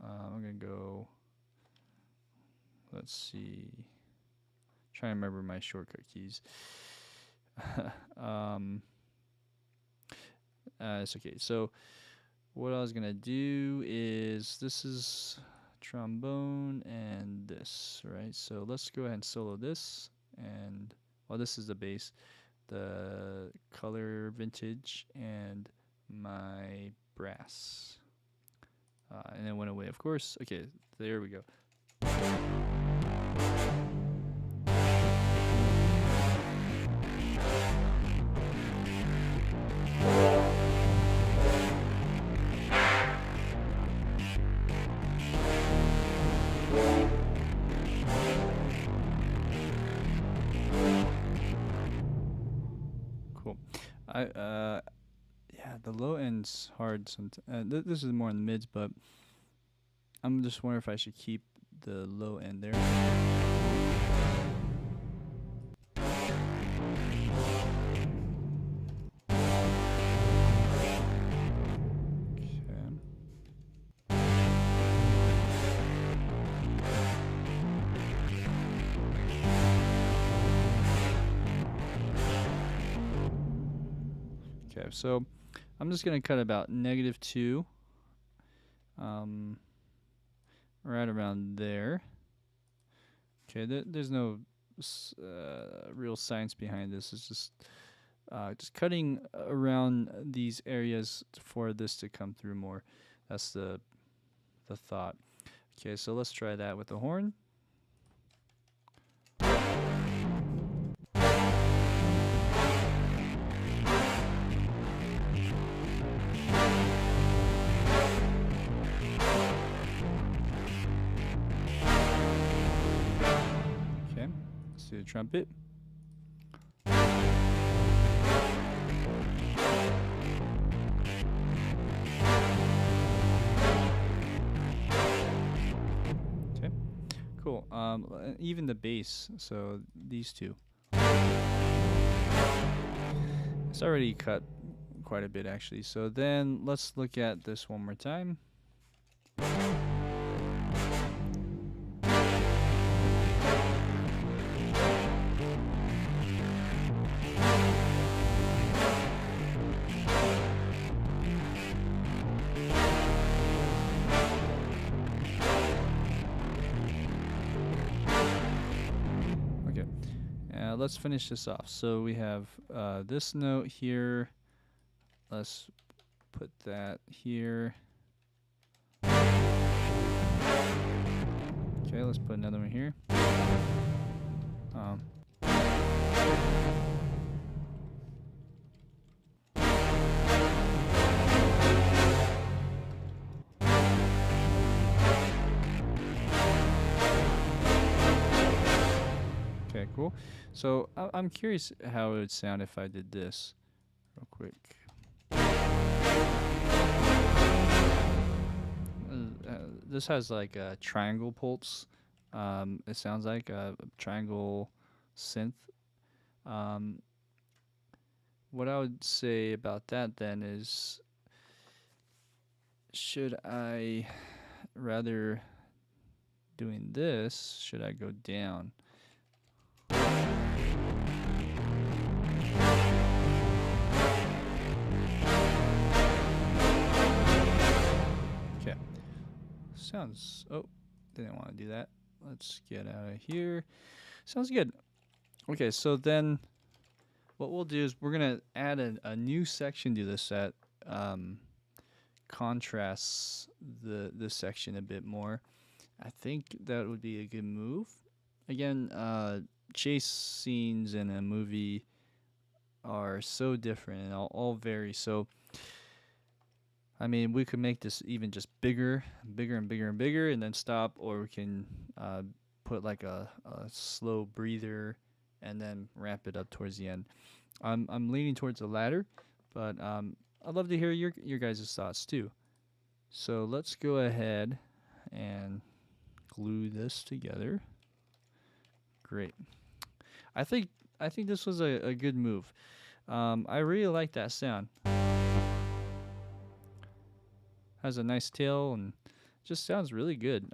I'm gonna go. Let's see. Try to remember my shortcut keys. It's okay. So what I was gonna do is this is trombone and this, right? So let's go ahead and solo this, and well, this is the bass, the color vintage, and my brass. And it went away, of course. Okay, there we go. Cool. Yeah, the low end's hard sometimes. This is more in the mids, but I'm just wondering if I should keep the low end there. Okay, so I'm just going to cut about -2, right around there. Okay, there's no real science behind this. It's just cutting around these areas for this to come through more. That's the thought. Okay, so let's try that with the horn. Okay, let's do the trumpet. Cool. Even the bass, so these two. It's already cut quite a bit, actually. So then let's look at this one more time. Let's finish this off. So we have this note here. Let's put that here. Okay, let's put another one here. Okay, cool. So I'm curious how it would sound if I did this real quick. This has like a triangle pulse. It sounds like a triangle synth. what I would say about that then is, should I rather doing this, should I go down? Okay. Sounds, oh, didn't want to do that. Let's get out of here. Sounds good. Okay, so then what we'll do is we're going to add a new section to this that contrasts this section a bit more. I think that would be a good move. Again, chase scenes in a movie are so different and all vary. So, I mean, we could make this even just bigger, bigger and bigger and bigger, and then stop, or we can put like a slow breather and then ramp it up towards the end. I'm leaning towards the latter, but I'd love to hear your guys' thoughts too. So let's go ahead and glue this together. Great. I think this was a good move. I really like that sound. Has a nice tail and just sounds really good.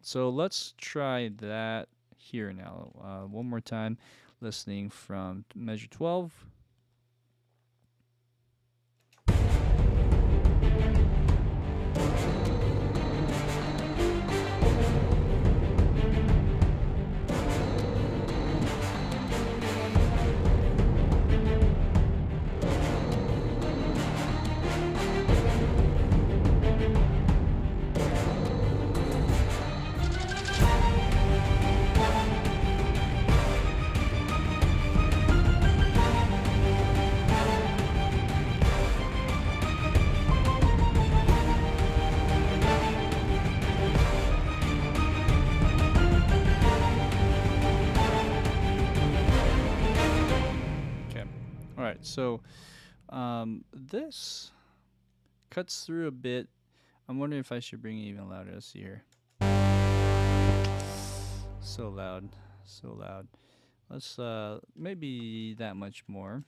So let's try that here now. One more time, listening from measure 12. So this cuts through a bit. I'm wondering if I should bring it even louder. Let's see here. So loud, so loud. Let's maybe that much more.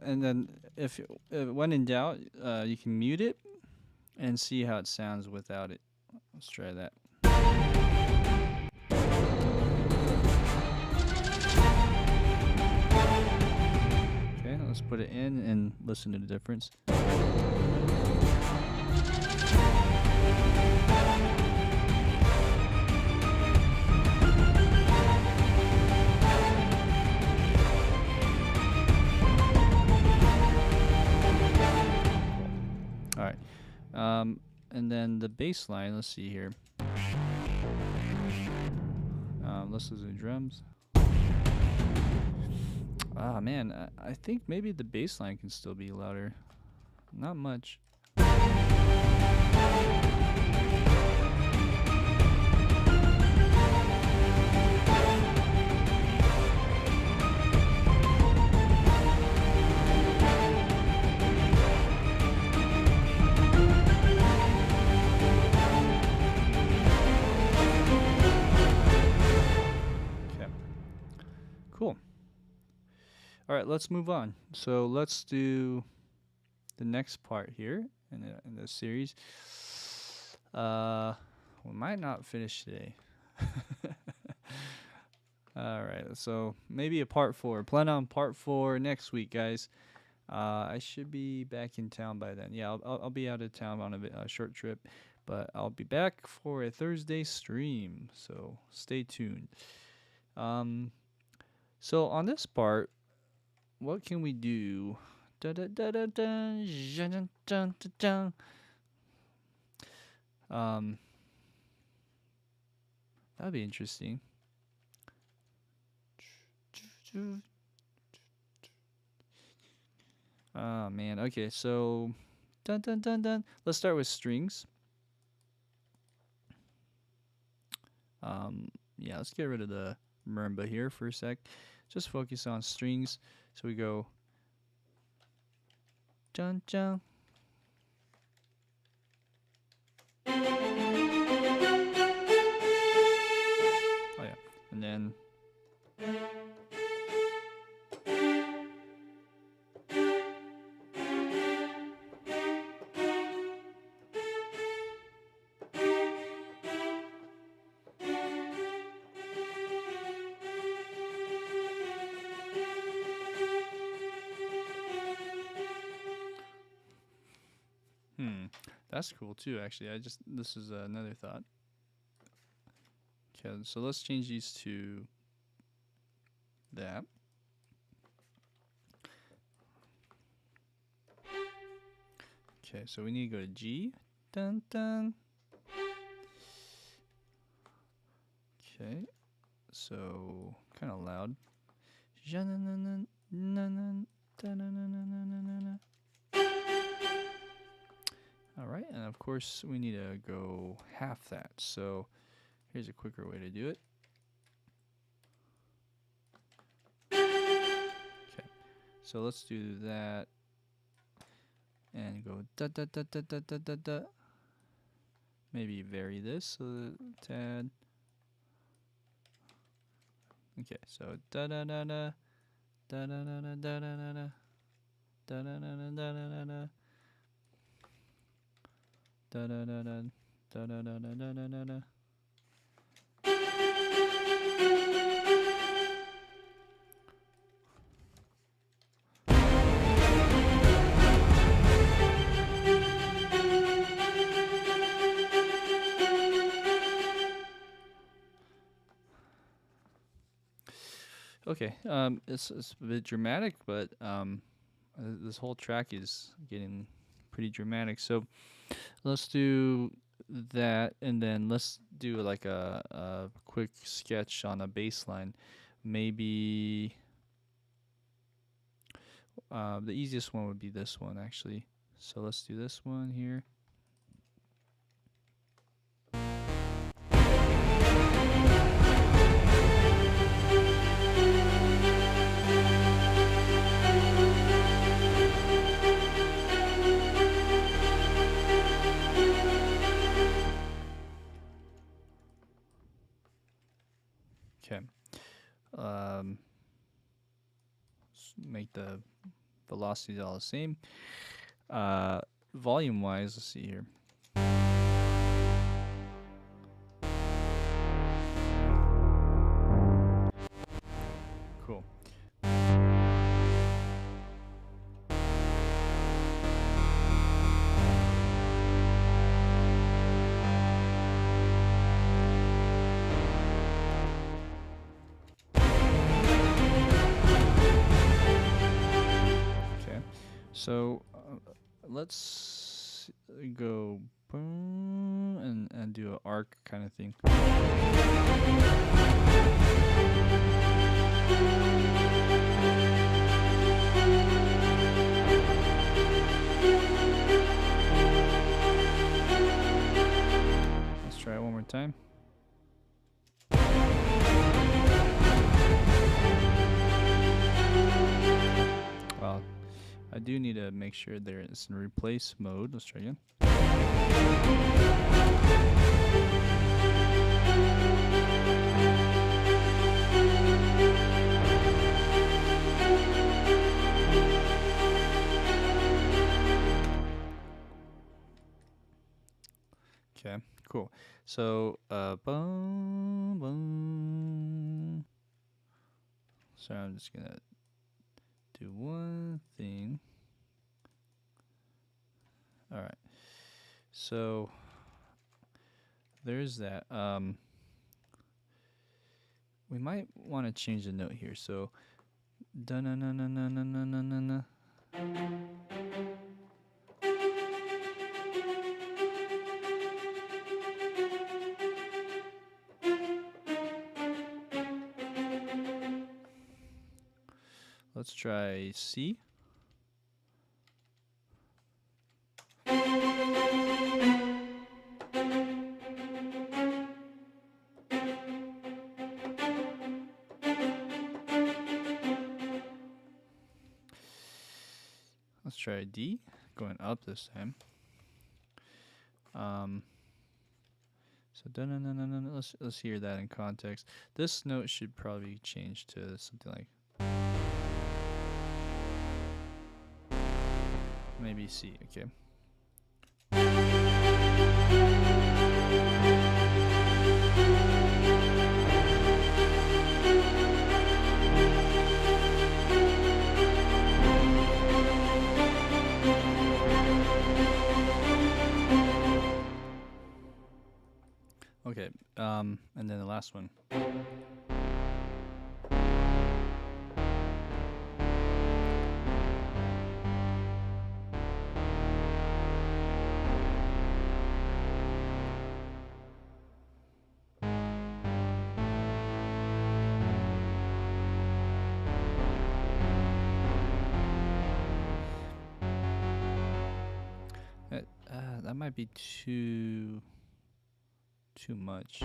And then if when in doubt, you can mute it and see how it sounds without it. Let's try that. Okay, let's put it in and listen to the difference. And then the bass line, let's see here. Let's listen to drums. Ah, man, I think maybe the bass line can still be louder. Not much. Cool. All right, let's move on. So let's do the next part here in the series. We might not finish today. All right, so maybe a part 4. Plan on part 4 next week, guys. I should be back in town by then. Yeah, I'll be out of town on a short trip, but I'll be back for a Thursday stream. So stay tuned. So on this part, what can we do Da da da da da. Dun, dun, dun, dun. That'd be interesting. Oh man. Okay, so dun dun dun dun. Let's start with strings. Yeah, let's get rid of the marimba here for a sec. Just focus on strings. So we go dun dun. Oh yeah, and then that's cool too. Actually, this is another thought. Okay, so let's change these to that. Okay, so we need to go to G. Dun dun. Okay, so kind of loud. All right, and of course we need to go half that. So here's a quicker way to do it. Okay, so let's do that and go da da da da da da da da. Maybe vary this a tad. Okay, so da da da da da da da da da da da da da da da da da da. Da da da da da da da da da da da. Okay, it's a bit dramatic, but this whole track is getting pretty dramatic. So let's do that, and then let's do like a quick sketch on a bass line. Maybe the easiest one would be this one, actually. So let's do this one here. Okay. Make the velocities all the same. Volume wise, let's see here. Cool. So let's go boom and do an arc kind of thing. Let's try it one more time. Well, I do need to make sure there is in replace mode. Let's try again. Okay, cool. So, boom, boom. So I'm just gonna do one thing. All right. So there's that. We might want to change the note here. So da na na na na na na na na. Let's try C. Let's try D, going up this time. So let's hear that in context. This note should probably change to something like maybe C. Okay. Okay, and then the last one. That might be too much.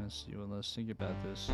Let's see. Well, let's think about this.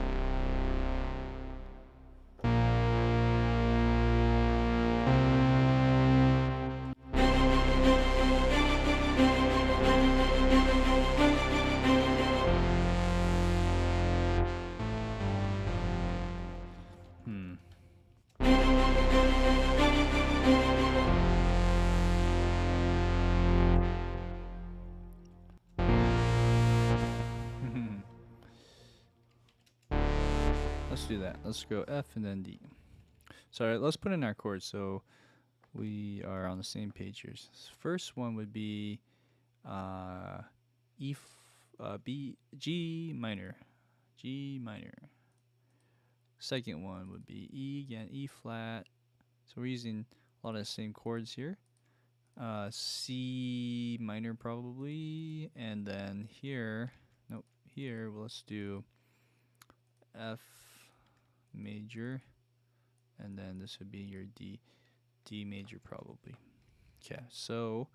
Let's do that. Let's go F and then D. Sorry, let's put in our chords so we are on the same page here. First one would be G minor. Second one would be E again, E flat. So we're using a lot of the same chords here. C minor probably, and then here, well, let's do F major, and then this would be your D major probably. Okay, so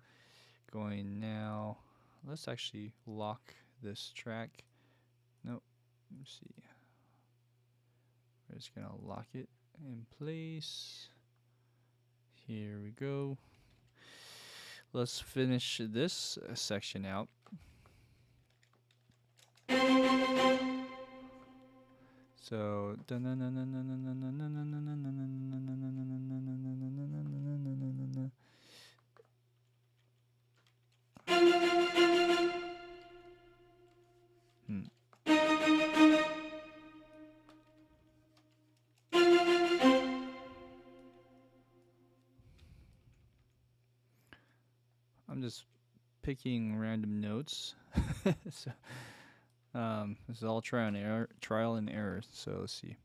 going now, let's actually lock this track. Nope, let's see. We're just gonna lock it in place. Here we go. Let's finish this section out. So I'm just picking random notes. So this is all trial and error. So let's see.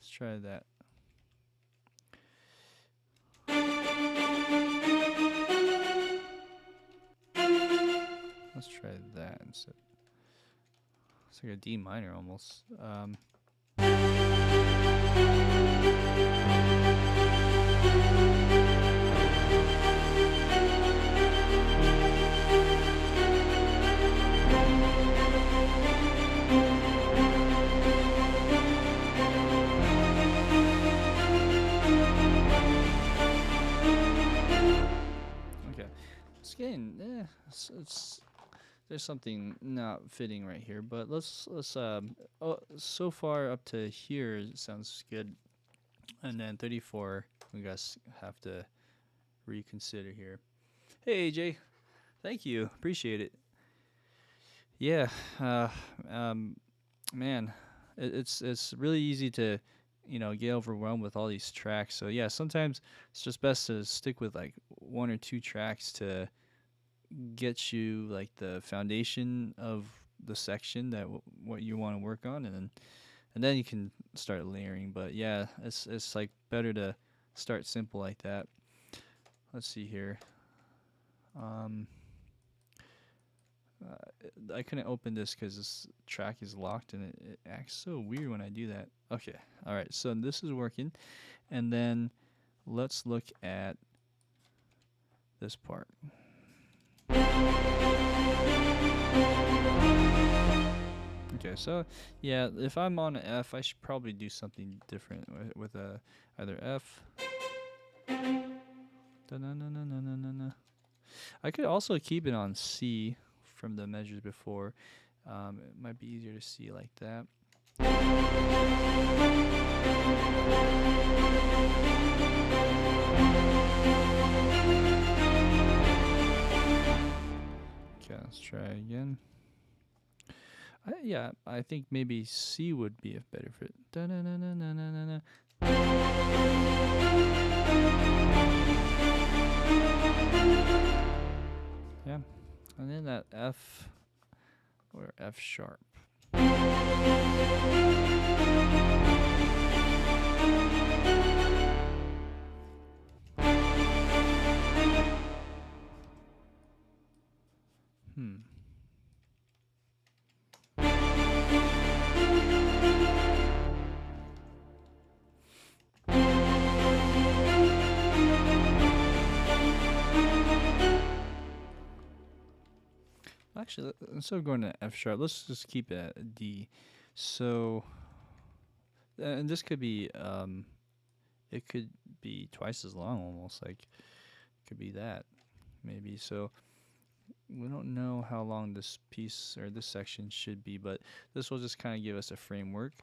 Let's try that. Let's try that instead. It's like a D minor almost. It's getting, it's there's something not fitting right here, but let's oh, so far up to here it sounds good, and then 34 we guys have to reconsider here. Hey AJ, thank you, appreciate it. Yeah, um, man, it's really easy to get overwhelmed with all these tracks. So yeah, sometimes it's just best to stick with like one or two tracks to get you like the foundation of the section that what you want to work on, and then you can start layering. But yeah, it's like better to start simple like that. Let's see here. Um, I couldn't open this because this track is locked and it acts so weird when I do that. Okay, all right, so this is working, and then let's look at this part. Okay, so yeah, if I'm on an F, I should probably do something different with a either F. I could also keep it on C from the measures before. It might be easier to see like that. Okay, let's try again. Yeah, I think maybe C would be a better fit. Yeah, and then that F or F sharp. Actually, instead of going to F sharp, let's just keep it at a D. So, and this could be, it could be twice as long almost, like, it could be that, maybe. So, we don't know how long this piece or this section should be, but this will just kind of give us a framework,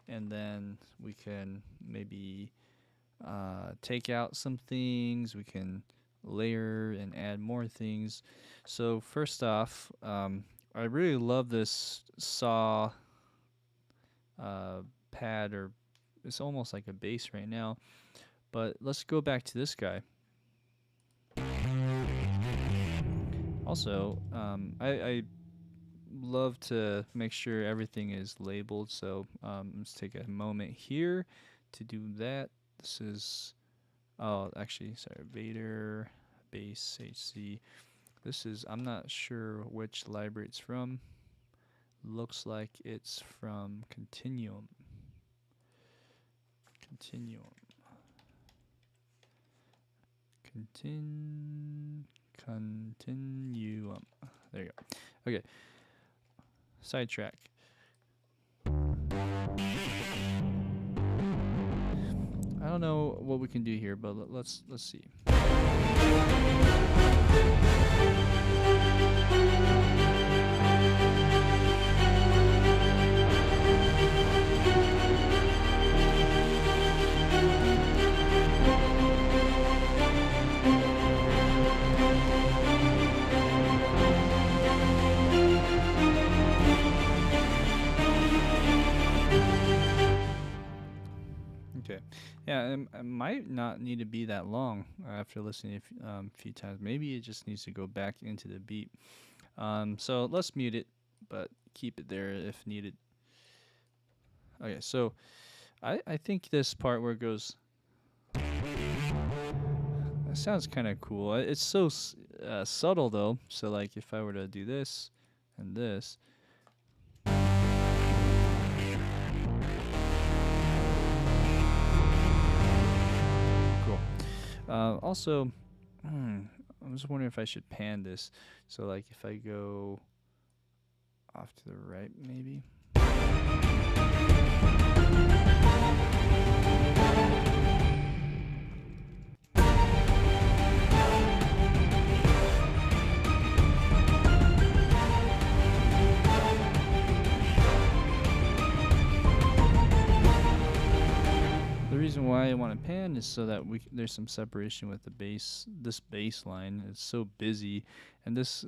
and then we can maybe take out some things, we can layer and add more things. So first off, I really love this saw pad, or it's almost like a bass right now, but let's go back to this guy. Also, I love to make sure everything is labeled, so let's take a moment here to do that. This is, oh, actually, sorry, Vader, bass, HC. This is, I'm not sure which library it's from. Looks like it's from Continuum. Continuum. Continuum. There you go. Okay. Sidetrack. I don't know what we can do here, but let's see. Okay, yeah, it might not need to be that long after listening a few times. Maybe it just needs to go back into the beat. So let's mute it, but keep it there if needed. Okay, so I think this part where it goes, that sounds kind of cool. It's so subtle though. So like if I were to do this and this. Also, I'm just wondering if I should pan this. So like if I go off to the right, maybe. I want to pan is so that there's some separation with the bass. This bass line is so busy, and this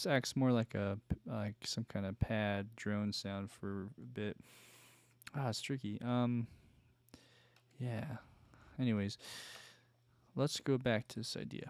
acts more like like some kind of pad drone sound for a bit. It's tricky. Yeah. Anyways, let's go back to this idea.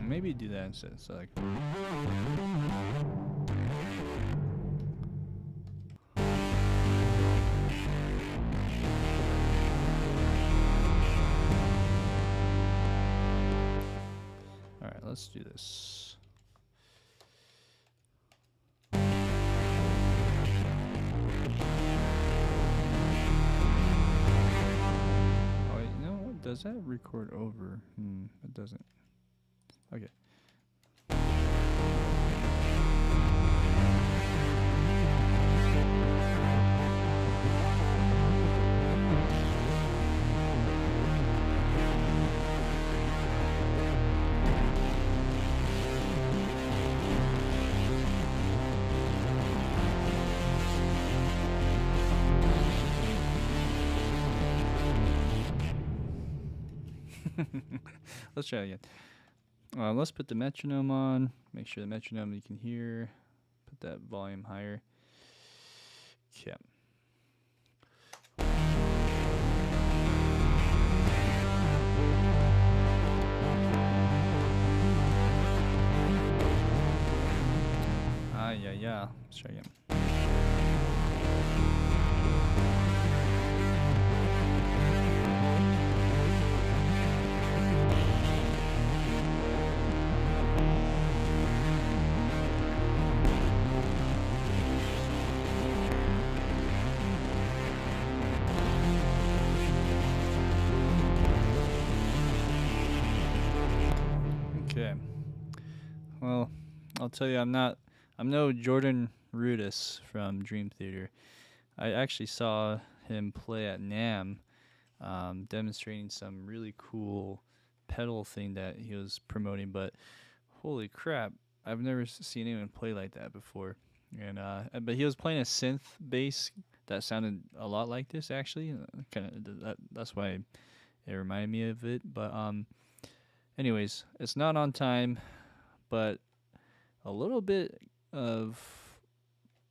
Maybe do that instead. So like. All right, let's do this. Oh, you know what? Does that record over? It doesn't. Okay. Let's try it again. Let's put the metronome on. Make sure the metronome you can hear. Put that volume higher. Okay. Yeah. Let's try again. Okay. Well, I'll tell you, I'm no Jordan Rudess from Dream Theater. I actually saw him play at NAMM, demonstrating some really cool pedal thing that he was promoting, but holy crap, I've never seen anyone play like that before. And but he was playing a synth bass that sounded a lot like this, actually. That's why it reminded me of it. But anyways, it's not on time, but a little bit of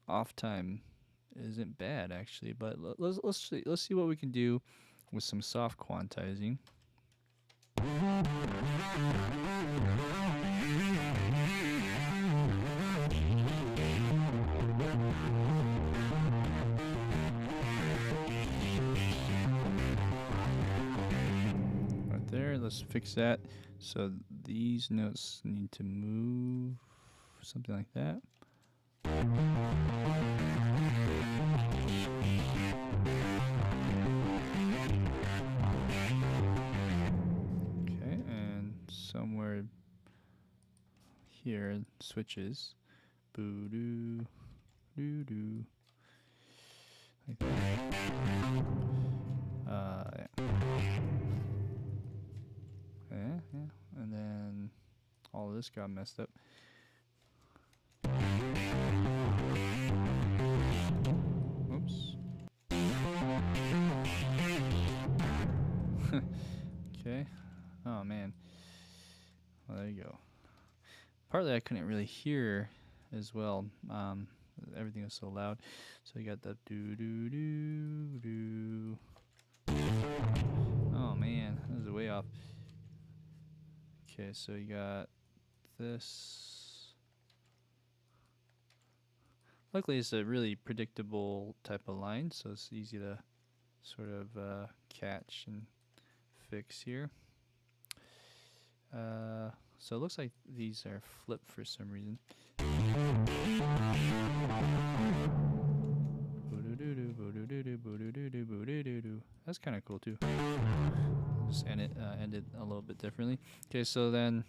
off time isn't bad, actually. But let's see what we can do with some soft quantizing. Right there, let's fix that. So these notes need to move something like that. Okay, and somewhere here switches. Boo doo doo doo. Like that. Yeah. And then all of this got messed up. Oops. Okay. Oh man. Well, there you go. Partly I couldn't really hear as well. Everything was so loud. So you got the doo doo doo doo. Oh man, this is way off. Okay, so you got this. Luckily, it's a really predictable type of line, so it's easy to sort of catch and fix here. So it looks like these are flipped for some reason. That's kind of cool too. Just end it a little bit differently. Okay, so then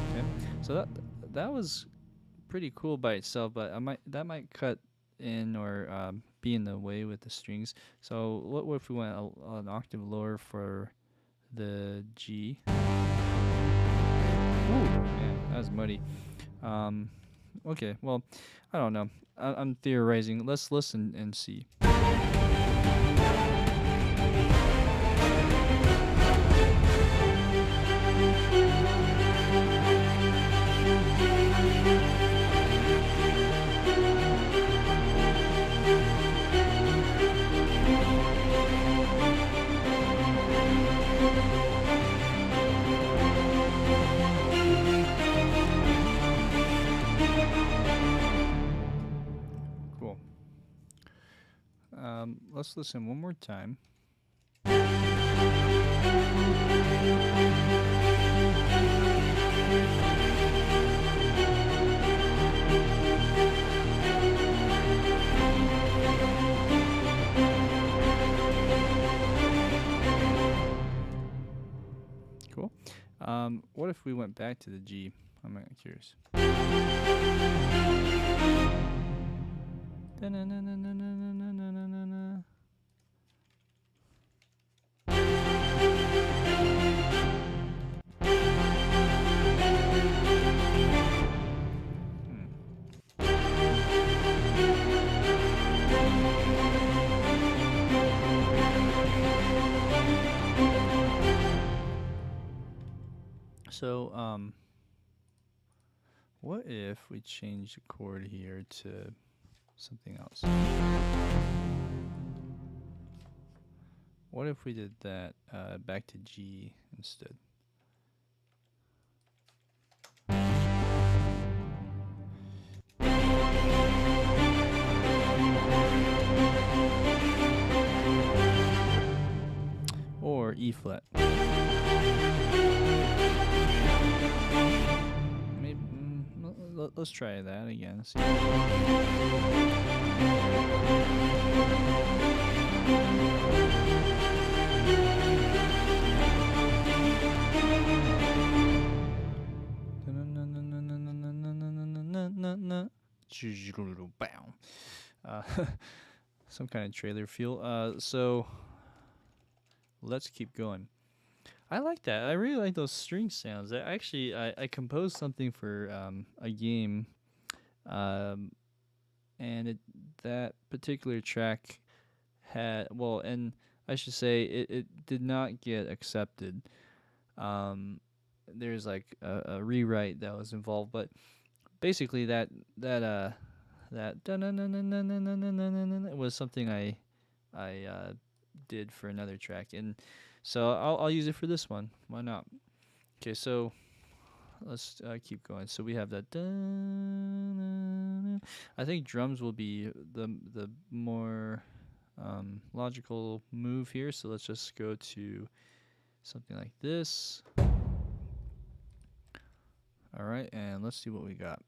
Okay, so that was pretty cool by itself, but that might cut in or be in the way with the strings. So what if we went an octave lower for the G? Ooh, man, that was muddy. Okay, well, I don't know. I'm theorizing. Let's listen and see. Cool. Let's listen one more time. Cool. What if we went back to the G? I'm curious. So, what if we change the chord here to something else? What if we did that back to G instead? Or E flat. Maybe let's try that again. See. Some kind of trailer feel. So let's keep going. I like that. I really like those string sounds. I composed something for a game, and that particular track had, well, and I should say it did not get accepted. There's like a rewrite that was involved, but basically that was something I did for another track, and so I'll use it for this one. Why not? Okay, so let's keep going. So we have that. I think drums will be the more logical move here. So let's just go to something like this. All right, and let's see what we got.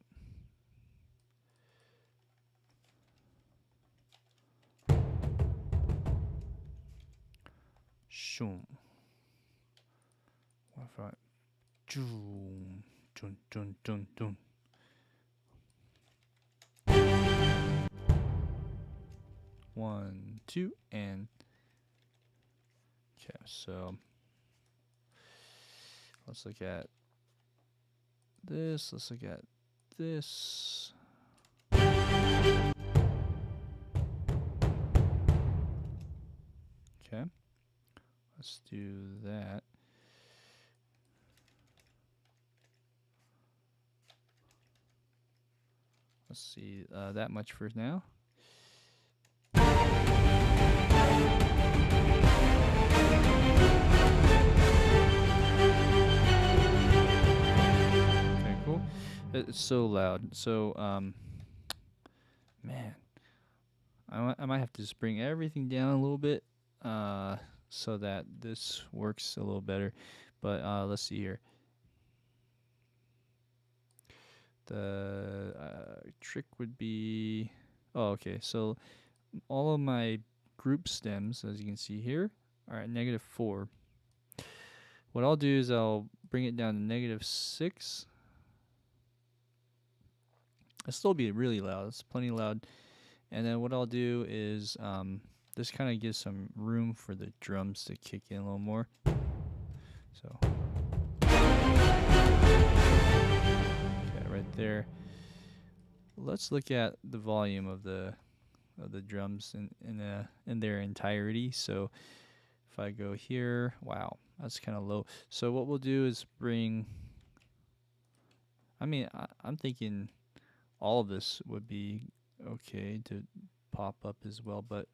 Shoom. What if I? Dun dun dun dun. One, two, and okay. So let's look at this. Let's look at this. Okay. Let's do that. Let's see that much for now. Okay, cool. It's so loud. So, man, I might have to just bring everything down a little bit so that this works a little better. But let's see here. The trick would be, oh, okay. So all of my group stems, as you can see here, are at -4. What I'll do is I'll bring it down to -6. It'll still be really loud. It's plenty loud. And then what I'll do is this kind of gives some room for the drums to kick in a little more. So, okay, right there. Let's look at the volume of the drums in their entirety. So if I go here, wow, that's kind of low. So what we'll do is bring, I mean, I'm thinking all of this would be okay to pop up as well, but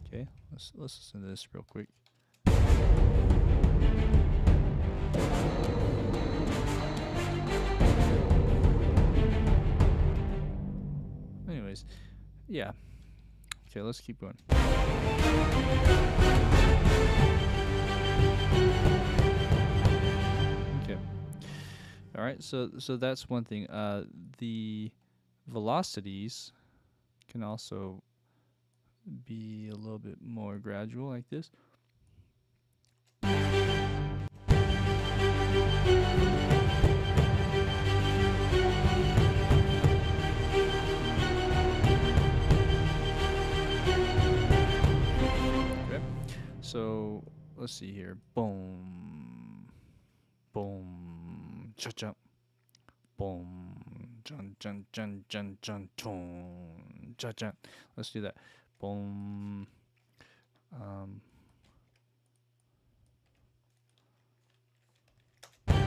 okay, let's listen to this real quick. Anyways, yeah. Okay, let's keep going. Okay. All right, so that's one thing. The velocities can also be a little bit more gradual, like this. Okay. So let's see here. Boom, boom, cha-cha. Boom, jun jun jun jun jun tone, cha cha. Let's do that. Boom. Okay,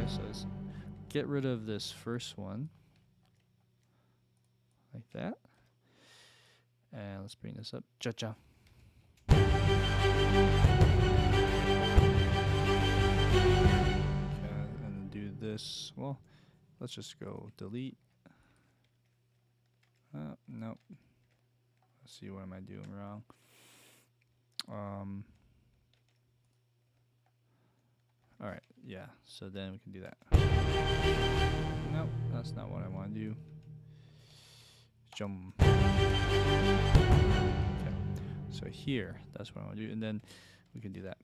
so let's get rid of this first one, like that, and let's bring this up. Cha cha. This, well, let's just go delete. Nope. Let's see, what am I doing wrong? All right, yeah, so then we can do that. Nope, that's not what I want to do. Jump. Okay, so here, that's what I want to do, and then we can do that.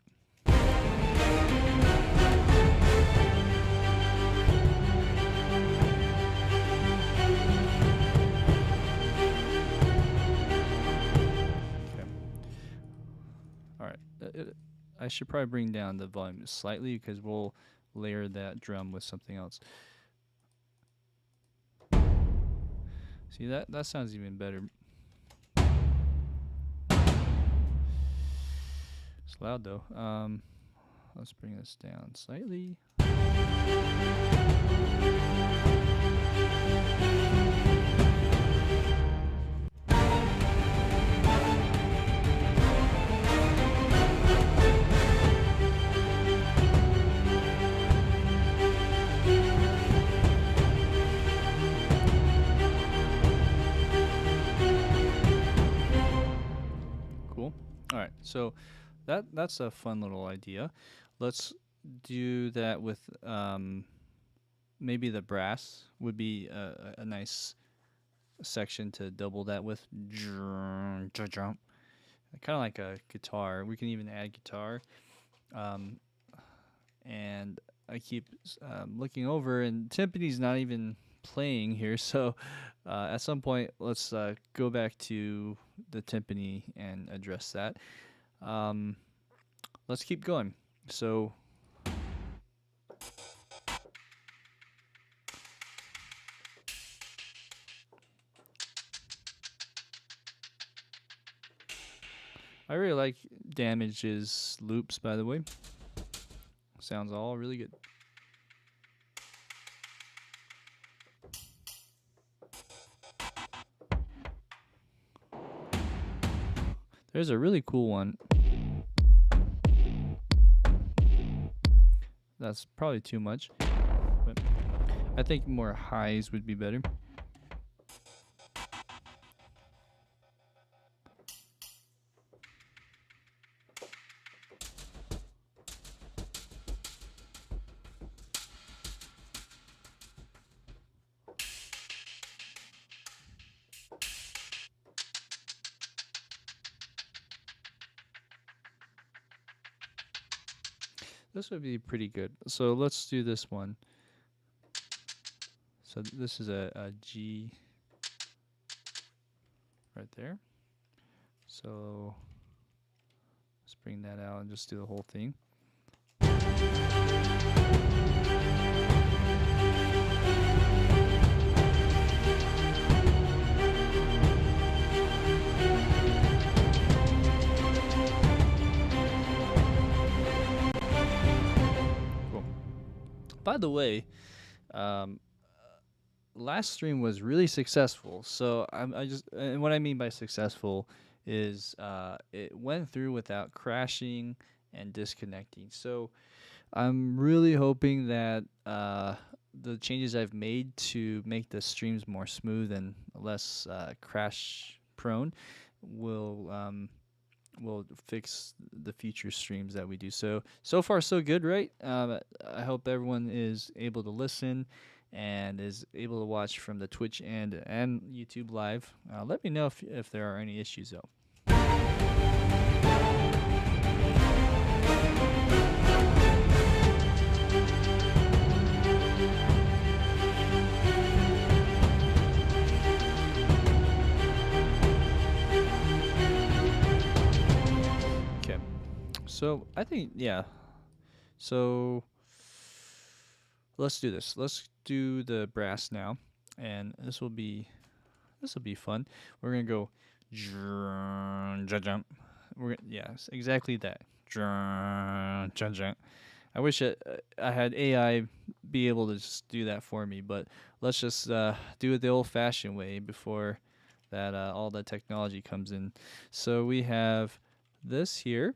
I should probably bring down the volume slightly because we'll layer that drum with something else. See, that sounds even better. It's loud though. Let's bring this down slightly. So that's a fun little idea. Let's do that with maybe the brass would be a nice section to double that with. Kind of like a guitar. We can even add guitar. And I keep looking over, and timpani's not even playing here. So at some point, let's go back to the timpani and address that. Let's keep going. So I really like Damage's loops, by the way. Sounds all really good. There's a really cool one. That's probably too much, but I think more highs would be better. This would be pretty good. So let's do this one. So this is a G right there. So let's bring that out and just do the whole thing. Cool. By the way, last stream was really successful. So I just, and what I mean by successful is it went through without crashing and disconnecting. So I'm really hoping that the changes I've made to make the streams more smooth and less crash prone will fix the future streams that we do. So far so good, right? I hope everyone is able to listen and is able to watch from the Twitch and YouTube live. Let me know if there are any issues though. Okay, so I think yeah. So let's do this. Let's do the brass now, and this will be fun. We're gonna go jump. Yes, exactly that. I wish I had AI be able to just do that for me, but let's just do it the old-fashioned way before that all the technology comes in. So we have this here,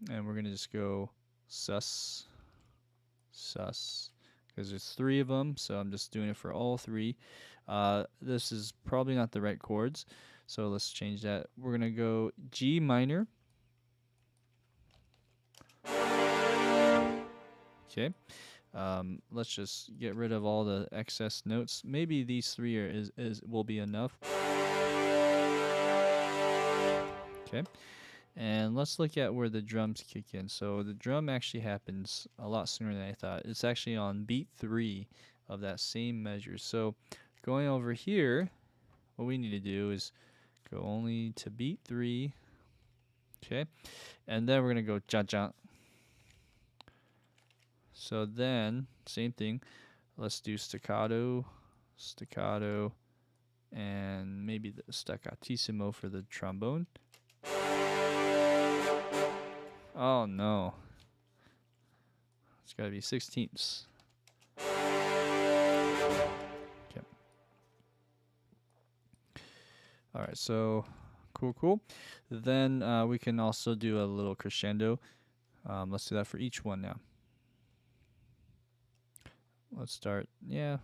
and we're gonna just go sus, because there's 3 of them, so I'm just doing it for all 3. This is probably not the right chords, so let's change that. We're gonna go G minor. Okay. Let's just get rid of all the excess notes. Maybe these 3 will be enough. Okay. And let's look at where the drums kick in. So the drum actually happens a lot sooner than I thought. It's actually on beat 3 of that same measure. So going over here, what we need to do is go only to beat 3. Okay. And then we're going to go cha-cha. So then, same thing. Let's do staccato, and maybe the staccatissimo for the trombone. Oh no. It's gotta be 16ths. Okay. Alright, so cool. Then we can also do a little crescendo. Let's do that for each one now. Let's start, yeah.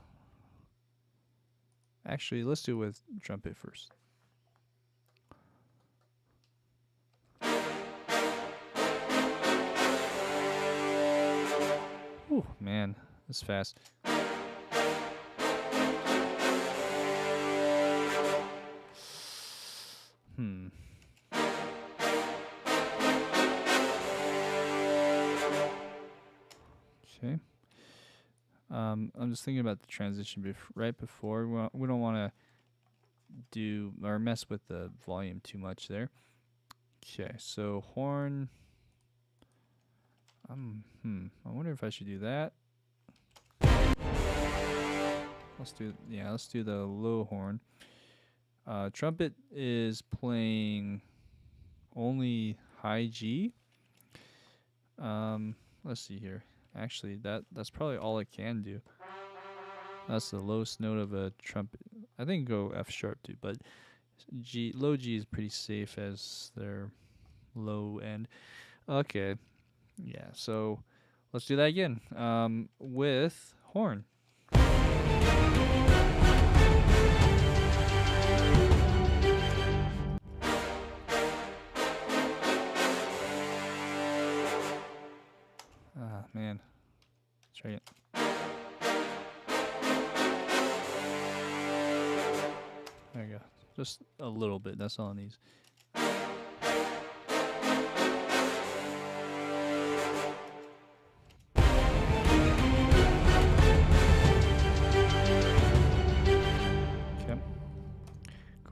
Actually, let's do it with trumpet first. Ooh, man, that's fast. Okay. I'm just thinking about the transition right before. We don't want to do or mess with the volume too much there. Okay, so horn. I wonder if I should do that. Let's do the low horn. Trumpet is playing only high G. Let's see here. Actually, that's probably all it can do. That's the lowest note of a trumpet. I think go F sharp too, but low G is pretty safe as their low end. Okay, yeah. So let's do that again with horn. Ah, man. Let's try it. There you go. Just a little bit. That's all it needs.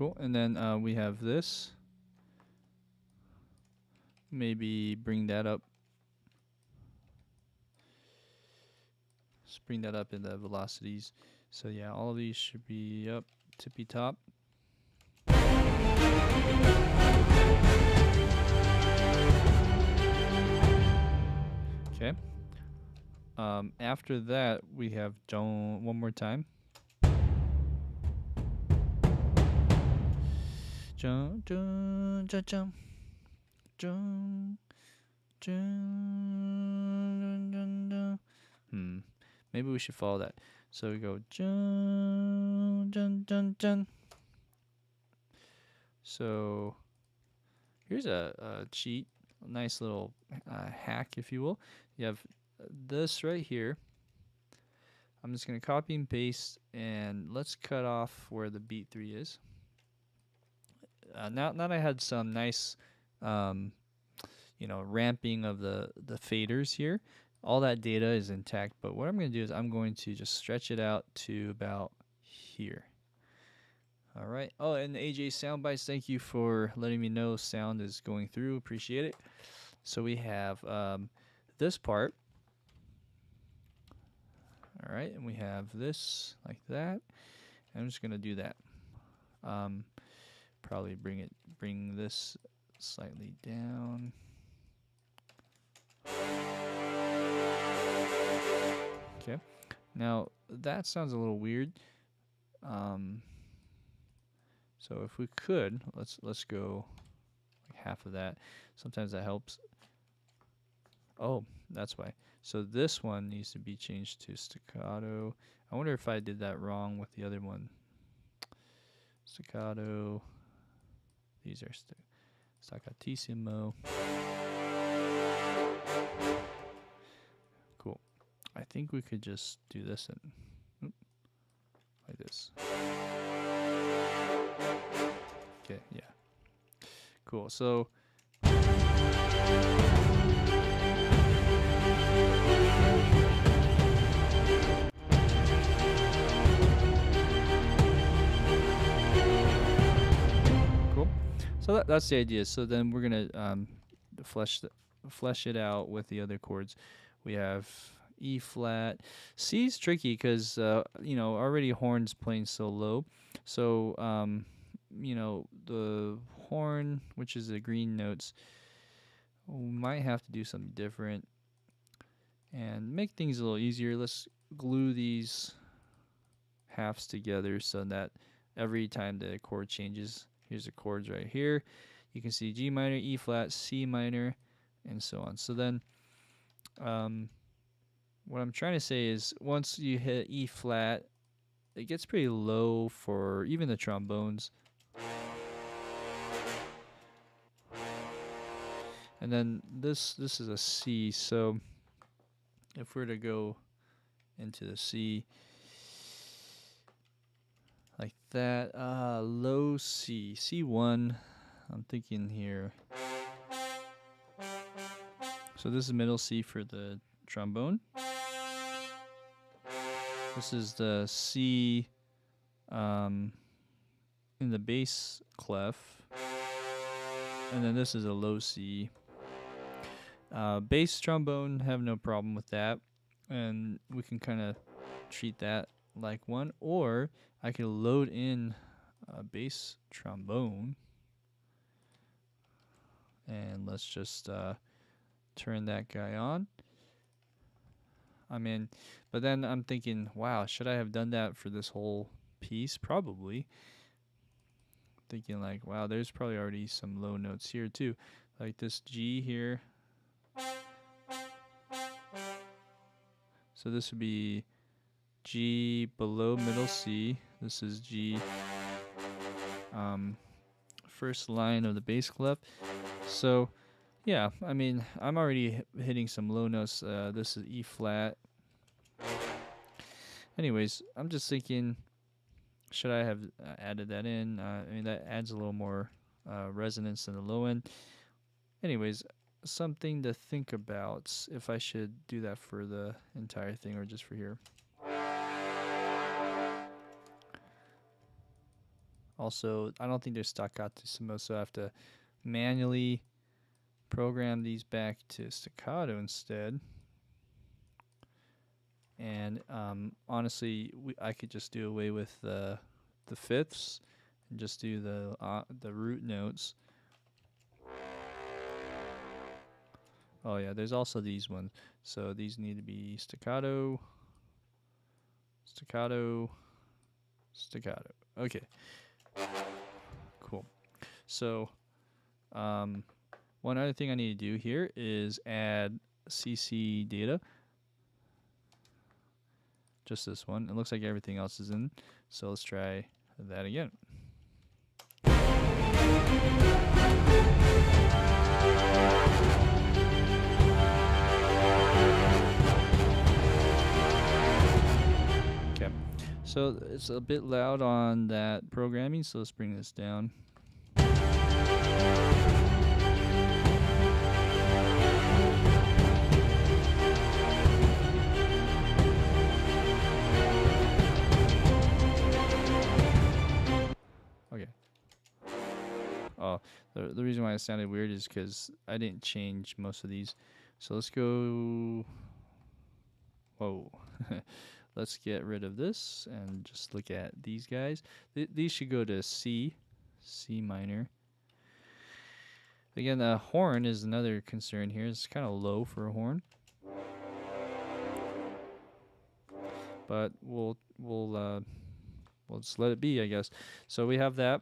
Cool. And then we have this. Maybe bring that up. Let's bring that up in the velocities. So yeah, all of these should be up tippy top. Okay. After that, we have don't one more time. Jump, jump, jump, jump, jump, jump. Maybe we should follow that. So we go jump, jump, jump, jump. So here's a cheat, a nice little hack, if you will. You have this right here. I'm just going to copy and paste, and let's cut off where the beat 3 is. Now I had some nice, ramping of the faders here. All that data is intact, but what I'm going to do is I'm going to just stretch it out to about here. All right. Oh, and the AJ Soundbites, thank you for letting me know sound is going through. Appreciate it. So we have this part. All right, and we have this like that. I'm just gonna do that. Probably bring this slightly down. Okay. Now that sounds a little weird. So if we could, let's go like half of that. Sometimes that helps. Oh, that's why. So this one needs to be changed to staccato. I wonder if I did that wrong with the other one. Staccato. These are staccatissimo. Cool. I think we could just do this and like this. Okay, yeah. Cool. So that's the idea. So then we're gonna flesh it out with the other chords. We have E flat. C is tricky because already horn's playing so low. So the horn, which is the green notes, we might have to do something different and make things a little easier. Let's glue these halves together so that every time the chord changes, here's the chords right here. You can see G minor, E flat, C minor, and so on. So then what I'm trying to say is once you hit E flat, it gets pretty low for even the trombones. And then this is a C, so if we're to go into the C like that, low C, C1, I'm thinking here. So this is middle C for the trombone. This is the C in the bass clef. And then this is a low C. Bass trombone, have no problem with that. And we can kind of treat that like one. Or I can load in a bass trombone. And let's just turn that guy on. But then I'm thinking, wow, should I have done that for this whole piece? Probably. Thinking like, wow, there's probably already some low notes here too. Like this G here. So this would be G below middle C. This is G first line of the bass clef. So yeah, I'm already hitting some low notes. This is E flat. Anyways, I'm just thinking, should I have added that in? That adds a little more resonance in the low end. Anyways, something to think about if I should do that for the entire thing or just for here. Also, I don't think they're staccatissimo, so I have to manually program these back to staccato instead. And honestly, I could just do away with the fifths and just do the root notes. Oh yeah, there's also these ones. So these need to be staccato, staccato, staccato. Okay, cool. So one other thing I need to do here is add CC data. Just this one. It looks like everything else is in. So let's try that again. Okay. So it's a bit loud on that programming, so let's bring this down. Okay. Oh, the reason why it sounded weird is because I didn't change most of these. So let's go. Whoa. Let's get rid of this and just look at these guys. These should go to C minor. Again, the horn is another concern here. It's kind of low for a horn, but we'll just let it be, I guess. So we have that.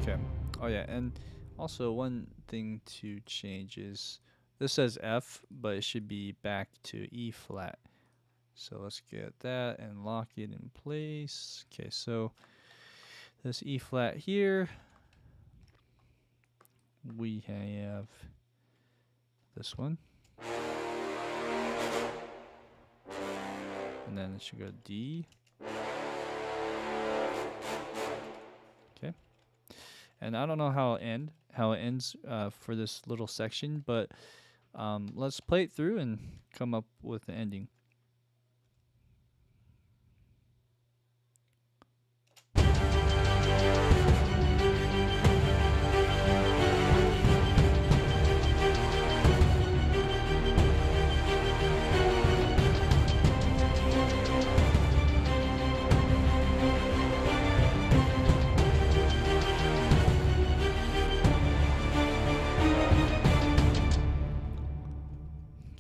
Okay. Oh yeah, and also one thing to change is this says F, but it should be back to E flat. So let's get that and lock it in place. Okay, so this E flat here, we have this one. And then it should go D. Okay. And I don't know how it ends for this little section, but let's play it through and come up with the ending.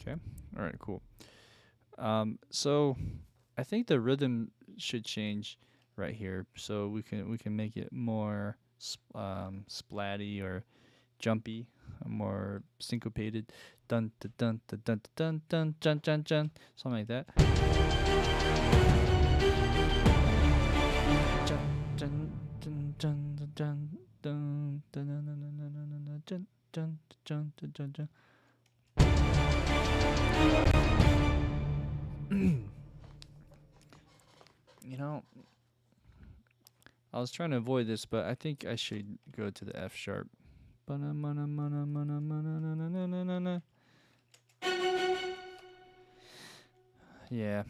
Okay. All right. Cool. So I think the rhythm should change right here, so we can make it more splatty or jumpy, more syncopated. Dun dun dun dun dun dun dun dun dun dun, something like that. Dun dun dun dun dun dun dun dun dun dun dun dun dun dun. You know, I was trying to avoid this, but I think I should go to the F sharp. Yeah.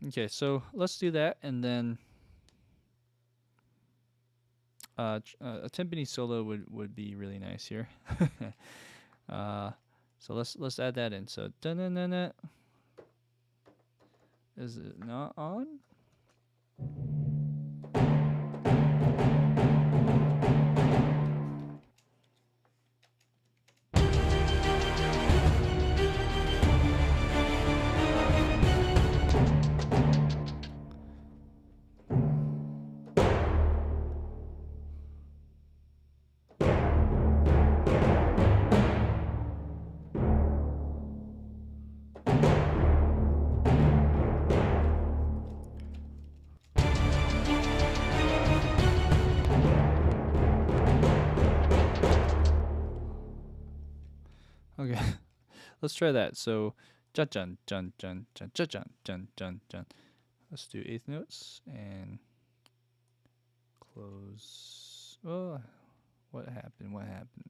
Okay, so let's do that, and then a timpani solo would be really nice here. So let's add that in. So da-na-na-na. Is it not on? Okay, let's try that. So, jun jun jun jun jun jun jun jun jun jun. Let's do eighth notes and close. Oh, what happened? What happened?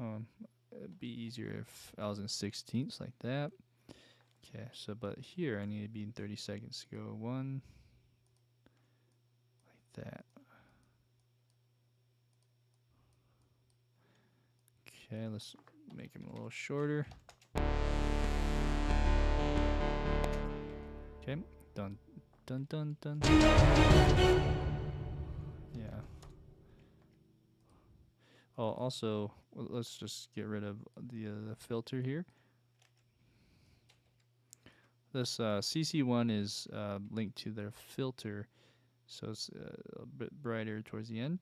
It'd be easier if I was in 16ths like that. Okay, so but here I need to be in 30 seconds. Go 1 like that. Okay, let's make him a little shorter. Okay, done, dun, dun, dun. Yeah. Oh, also, let's just get rid of the filter here. This CC1 is linked to their filter, so it's a bit brighter towards the end.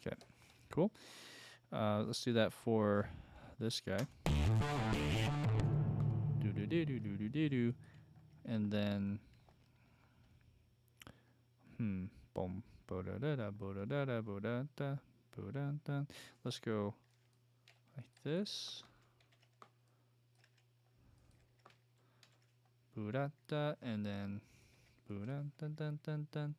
Okay, cool. Let's do that for this guy. Do do do do do do do do, and then boom, bo da da da bo da da da bo da da bo da da. Let's go like this. Bo da da, and then bo da dun dun dun dun.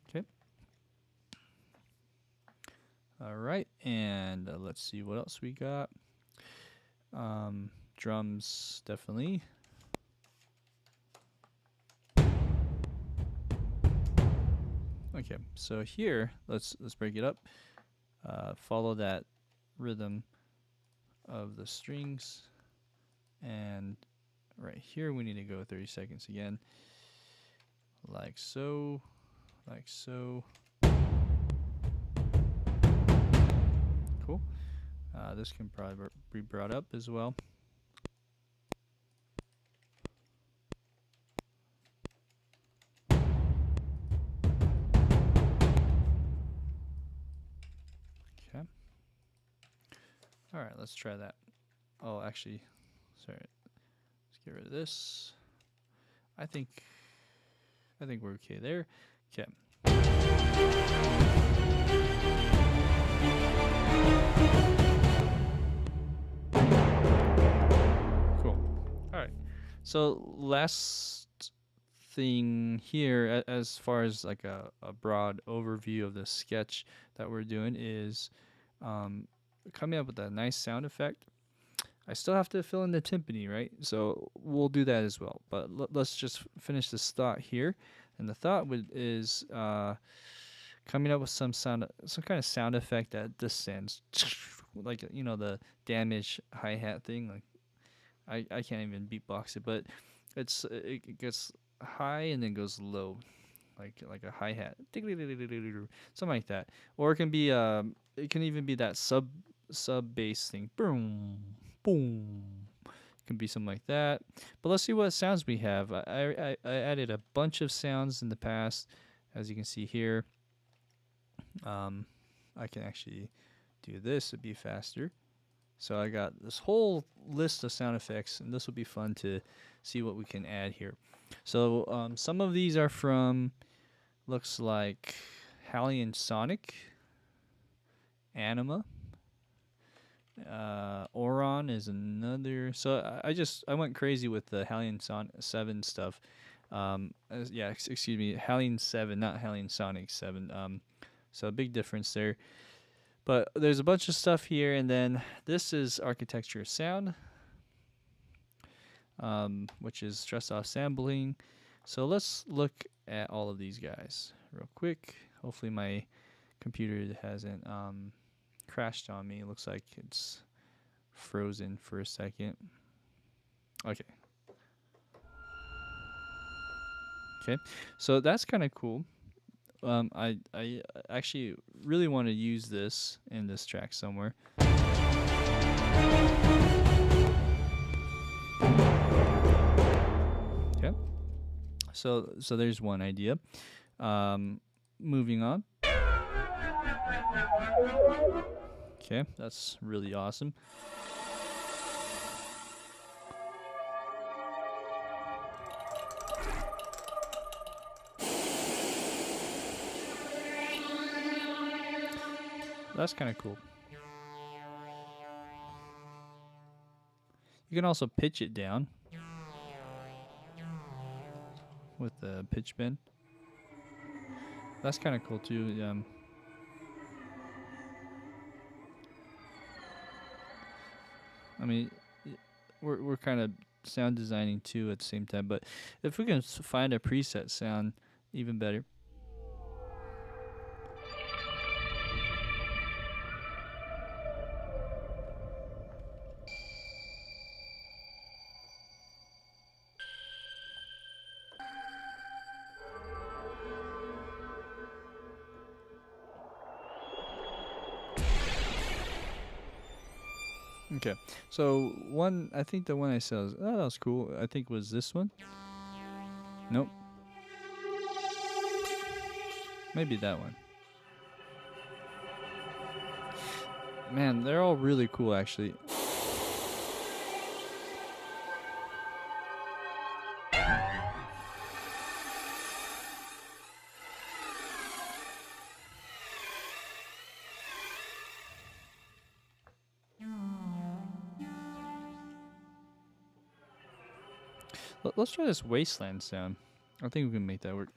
Okay. All right, and let's see what else we got. Drums, definitely. Okay, so here let's break it up. Follow that rhythm of the strings, and right here we need to go 30 seconds again, like so, like so. Cool. This can probably be brought up as well. Okay. All right, let's try that. Oh, actually, sorry. Let's get rid of this. I think we're okay there. Okay. Cool. All right. So last thing here, as far as like a broad overview of the sketch that we're doing, is coming up with a nice sound effect. I still have to fill in the timpani, right? So we'll do that as well. But let's just finish this thought here. And the thought is coming up with some kind of sound effect that descends, like the damage hi-hat thing. Like I can't even beatbox it, but it gets high and then goes low, like a hi-hat, something like that. Or it can be it can even be that sub bass thing, boom boom. It can be something like that. But let's see what sounds we have. I added a bunch of sounds in the past, as you can see here. I can actually do this, it'd be faster. So I got this whole list of sound effects, and this will be fun to see what we can add here. So some of these are from, looks like Hallian Sonic, Anima, Oron is another. So I went crazy with the Hallian 7 stuff. Yeah, excuse me, Hallian 7, not Hallian Sonic 7. So a big difference there. But there's a bunch of stuff here, and then this is Architecture of Sound, which is stress off sampling. So let's look at all of these guys real quick. Hopefully my computer hasn't crashed on me. It looks like it's frozen for a second. Okay. Okay, so that's kind of cool. I actually really want to use this in this track somewhere. Okay, so there's one idea. Moving on. Okay, that's really awesome. That's kind of cool. You can also pitch it down with the pitch bend. That's kind of cool too. I mean, we're kind of sound designing too at the same time, but if we can find a preset sound, even better. Okay, so I think the one I saw, that was cool. I think was this one. Nope. Maybe that one. Man, they're all really cool, actually. Let's try this wasteland sound. I think we can make that work.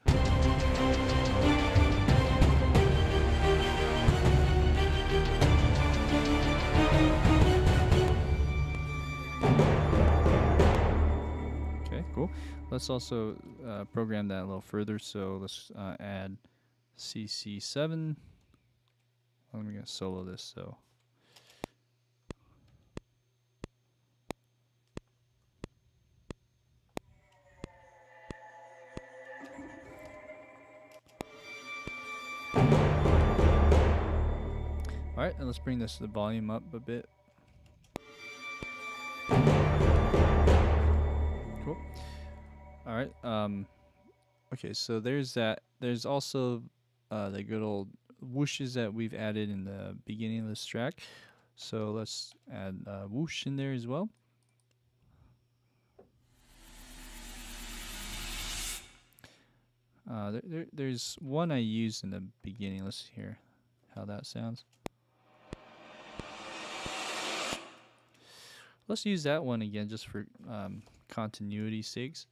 Okay, cool. Let's also program that a little further. So let's add CC7. I'm going to solo this, so. All right, and let's bring the volume up a bit. Cool. All right. Okay, so there's that. There's also the good old whooshes that we've added in the beginning of this track. So let's add whoosh in there as well. There's one I used in the beginning. Let's hear how that sounds. Let's use that one again just for continuity's sakes.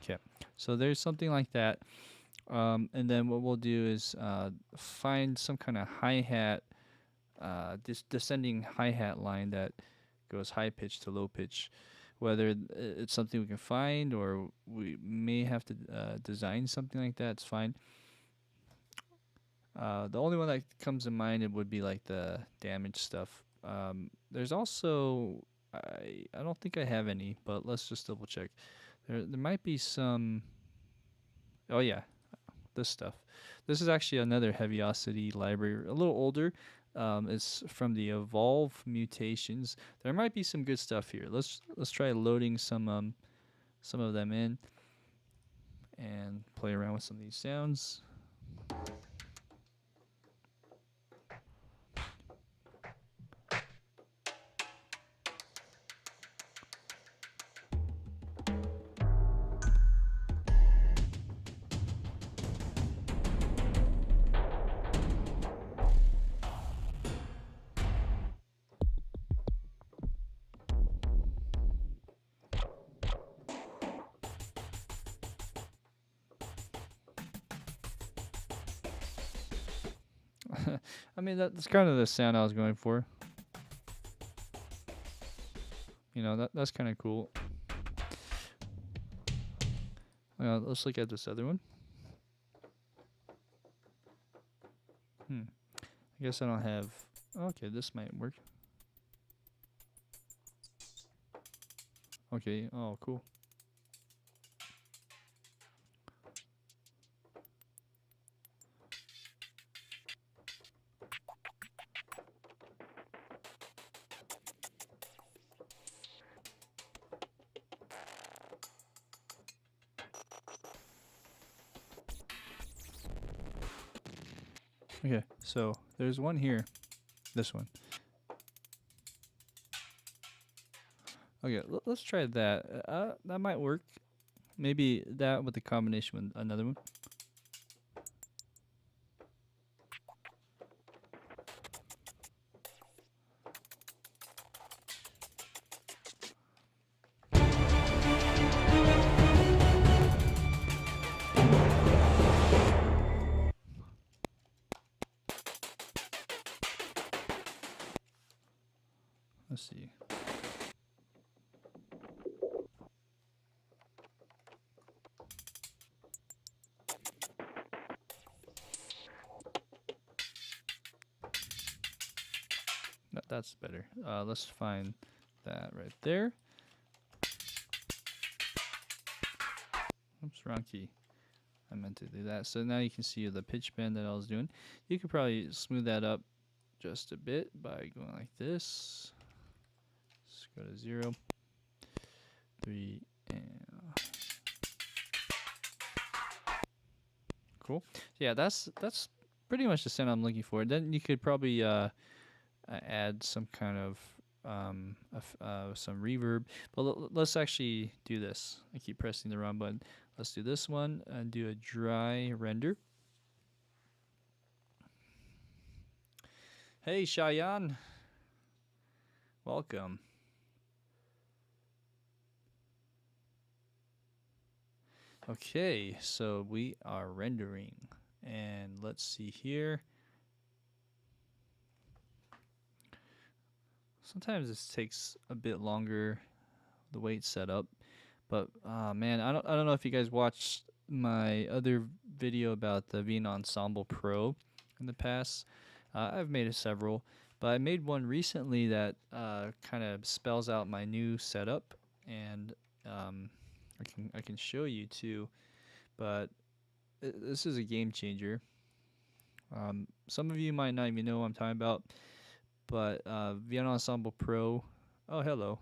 Okay, so there's something like that. And then what we'll do is find some kind of hi-hat, descending hi-hat line that goes high pitch to low pitch. Whether it's something we can find or we may have to design something like that, it's fine. The only one that comes to mind, it would be like the damage stuff. There's also, I don't think I have any, but let's just double check. There might be some. Oh yeah, this stuff. This is actually another Heaviosity library, a little older. It's from the Evolve Mutations. There might be some good stuff here. Let's try loading some of them in and play around with some of these sounds. I mean, that's kind of the sound I was going for. You know, that's kind of cool. Let's look at this other one. I guess I don't have. Okay, this might work. Okay. Oh, cool. Okay, so there's one here. This one. Okay, let's try that. That might work. Maybe that with the combination with another one. Let's see. That's better. Let's find that right there. Oops, wrong key. I meant to do that. So now you can see the pitch bend that I was doing. You could probably smooth that up just a bit by going like this. Let's go to 0, 3, and cool. Yeah, that's pretty much the sound I'm looking for. Then you could probably add some kind of some reverb. But let's actually do this. I keep pressing the wrong button. Let's do this one and do a dry render. Hey, Cheyenne. Welcome. Okay, so we are rendering. And let's see here. Sometimes this takes a bit longer, the way it's set up. But man, I don't know if you guys watched my other video about the Vienna Ensemble Pro in the past. I've made several, but I made one recently that kind of spells out my new setup, and I can show you too. But this is a game changer. Some of you might not even know what I'm talking about, but Vienna Ensemble Pro. Oh, hello.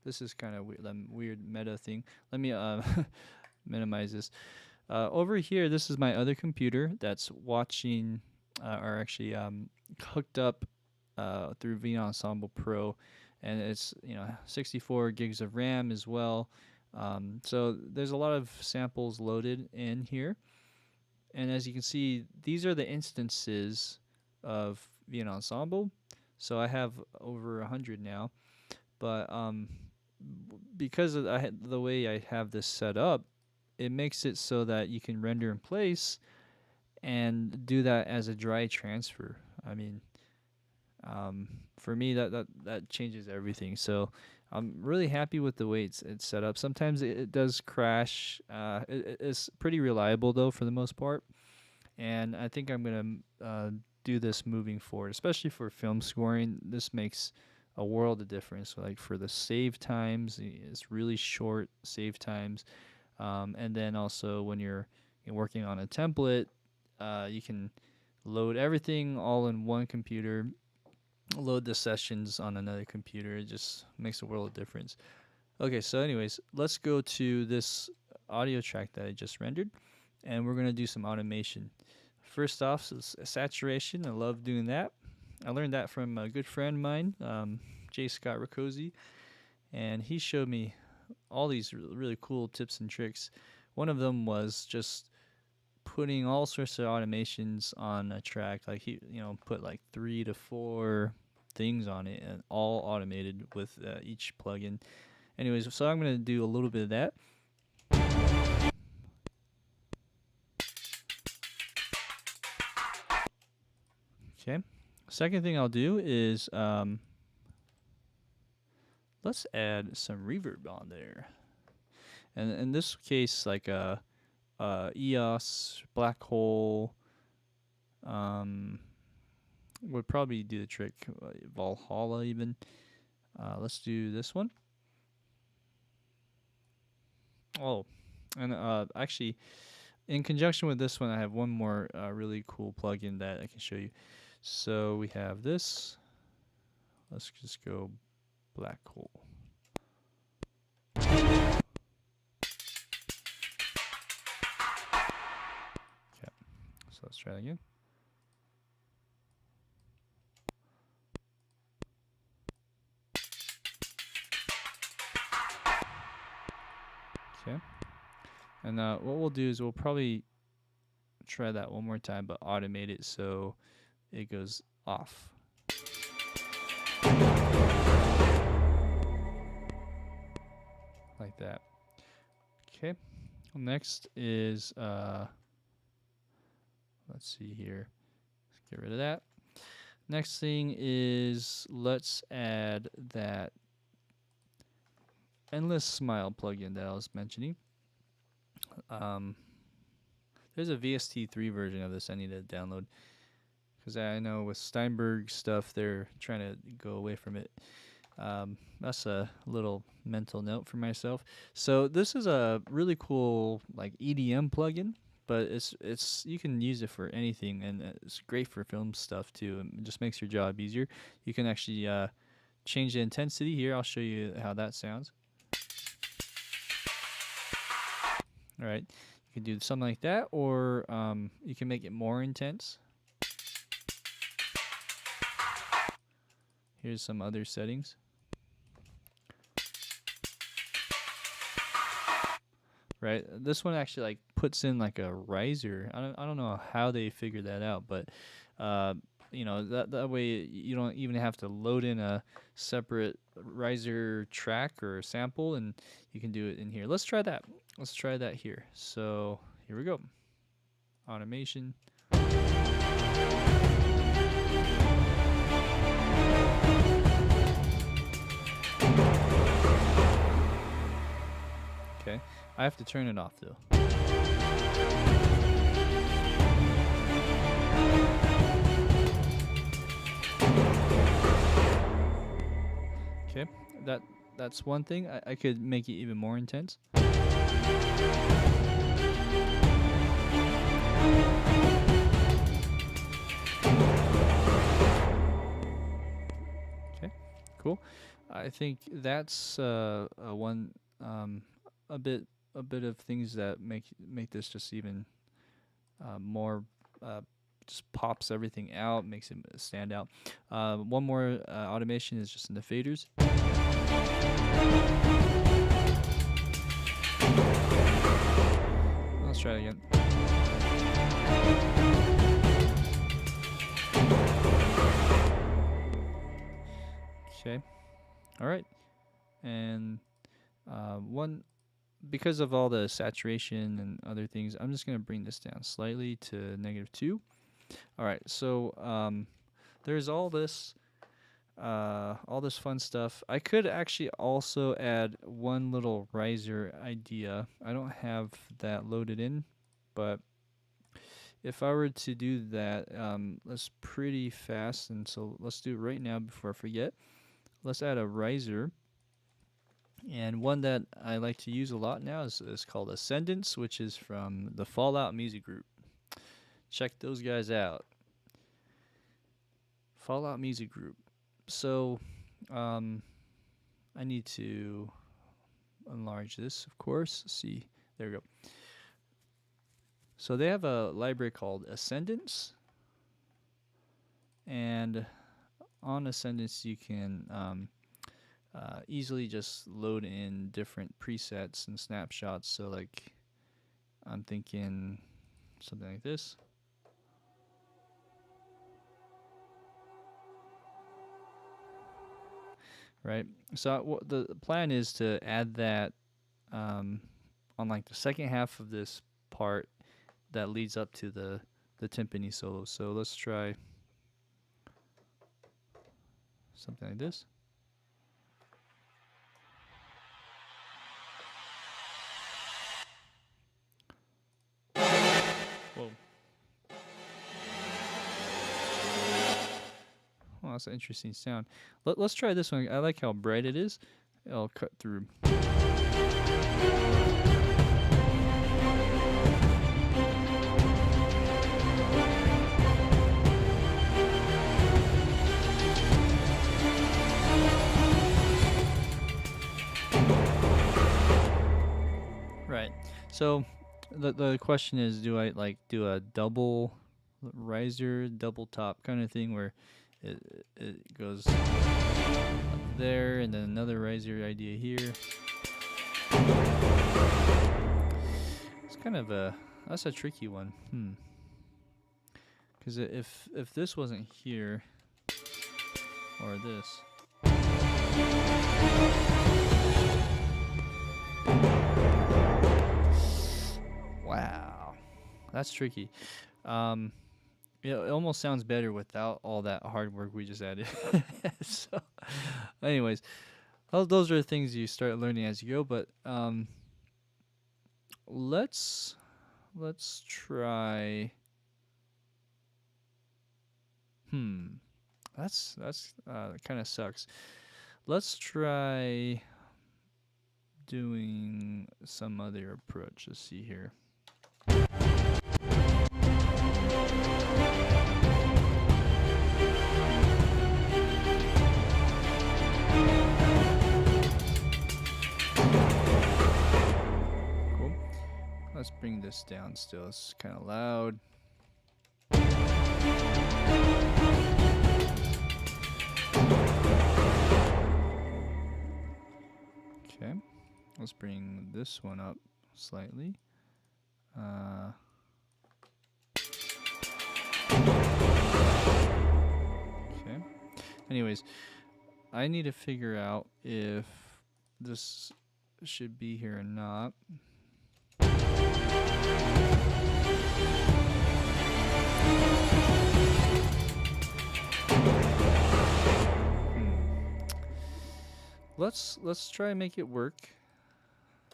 This is kind of weird meta thing. Let me minimize this. Over here, this is my other computer that's watching, or actually hooked up through Vienna Ensemble Pro, and it's 64 gigs of RAM as well. So there's a lot of samples loaded in here, and as you can see, these are the instances of Vienna Ensemble. So I have over 100 now, but because of the way I have this set up, it makes it so that you can render in place and do that as a dry transfer. I mean, for me, that changes everything. So I'm really happy with the way it's set up. Sometimes it does crash. It's pretty reliable though for the most part, and I think I'm gonna do this moving forward, especially for film scoring. This makes a world of difference. Like for the save times, it's really short save times, and then also when you're working on a template, you can load everything all in one computer, load the sessions on another computer. It just makes a world of difference. Okay, so anyways, let's go to this audio track that I just rendered, and we're gonna do some automation. First off, saturation. I love doing that. I learned that from a good friend of mine, J. Scott Riccozzi, and he showed me all these really cool tips and tricks. One of them was just putting all sorts of automations on a track. Like he, put like 3 to 4 things on it, and all automated with each plugin. Anyways, so I'm gonna do a little bit of that. Okay. Second thing I'll do is let's add some reverb on there. And in this case, like EOS, Black Hole, would probably do the trick. Valhalla even. Let's do this one. Oh, and actually, in conjunction with this one, I have one more really cool plugin that I can show you. So we have this. Let's just go Black Hole. Okay, so let's try that again. Okay, and what we'll do is we'll probably try that one more time, but automate it so it goes off. Like that. Okay. Next is let's see here. Let's get rid of that. Next thing is let's add that Endless Smile plugin that I was mentioning. There's a VST3 version of this I need to download because I know with Steinberg stuff they're trying to go away from it. That's a little mental note for myself. So this is a really cool like EDM plugin, but it's you can use it for anything, and it's great for film stuff too. It just makes your job easier. You can actually change the intensity here. I'll show you how that sounds. All right, you can do something like that, or you can make it more intense. Here's some other settings. Right, this one actually like puts in like a riser. I don't know how they figured that out, but you know, that way you don't even have to load in a separate riser track or sample, and you can do it in here. Let's try that. Let's try that here. So here we go. Automation. Okay, I have to turn it off though. Okay, that's one thing. I could make it even more intense. Okay, cool. I think that's one a bit of things that make this just even more just pops everything out, makes it stand out. One more automation is just in the faders. Let's try it again. Okay, all right, and one. Because of all the saturation and other things, I'm just going to bring this down slightly to -2. All right, so there's all this fun stuff. I could actually also add one little riser idea. I don't have that loaded in, but if I were to do that, that's pretty fast, and so let's do it right now before I forget. Let's add a riser. And one that I like to use a lot now is called Ascendance, which is from the Fallout Music Group. Check those guys out. Fallout Music Group. So I need to enlarge this, of course. Let's see, there we go. So they have a library called Ascendance, and on Ascendance you can easily just load in different presets and snapshots. So like I'm thinking something like this. Right, so the plan is to add that on like the second half of this part that leads up to the timpani solo. So let's try something like this. Whoa. Well, that's an interesting sound. Let's try this one. I like how bright it is. I'll cut through. Right. So the question is, do I like do a double riser, double top kind of thing where it goes up there and then another riser idea here? It's kind of that's a tricky one. Because if this wasn't here or this. Wow, that's tricky. Yeah, it almost sounds better without all that hard work we just added. So, anyways, those are the things you start learning as you go. But let's try. That's kind of sucks. Let's try doing some other approach. Let's see here. Cool. Let's bring this down still. It's kind of loud. Okay. Let's bring this one up slightly. Okay. Anyways, I need to figure out if this should be here or not. Let's try and make it work.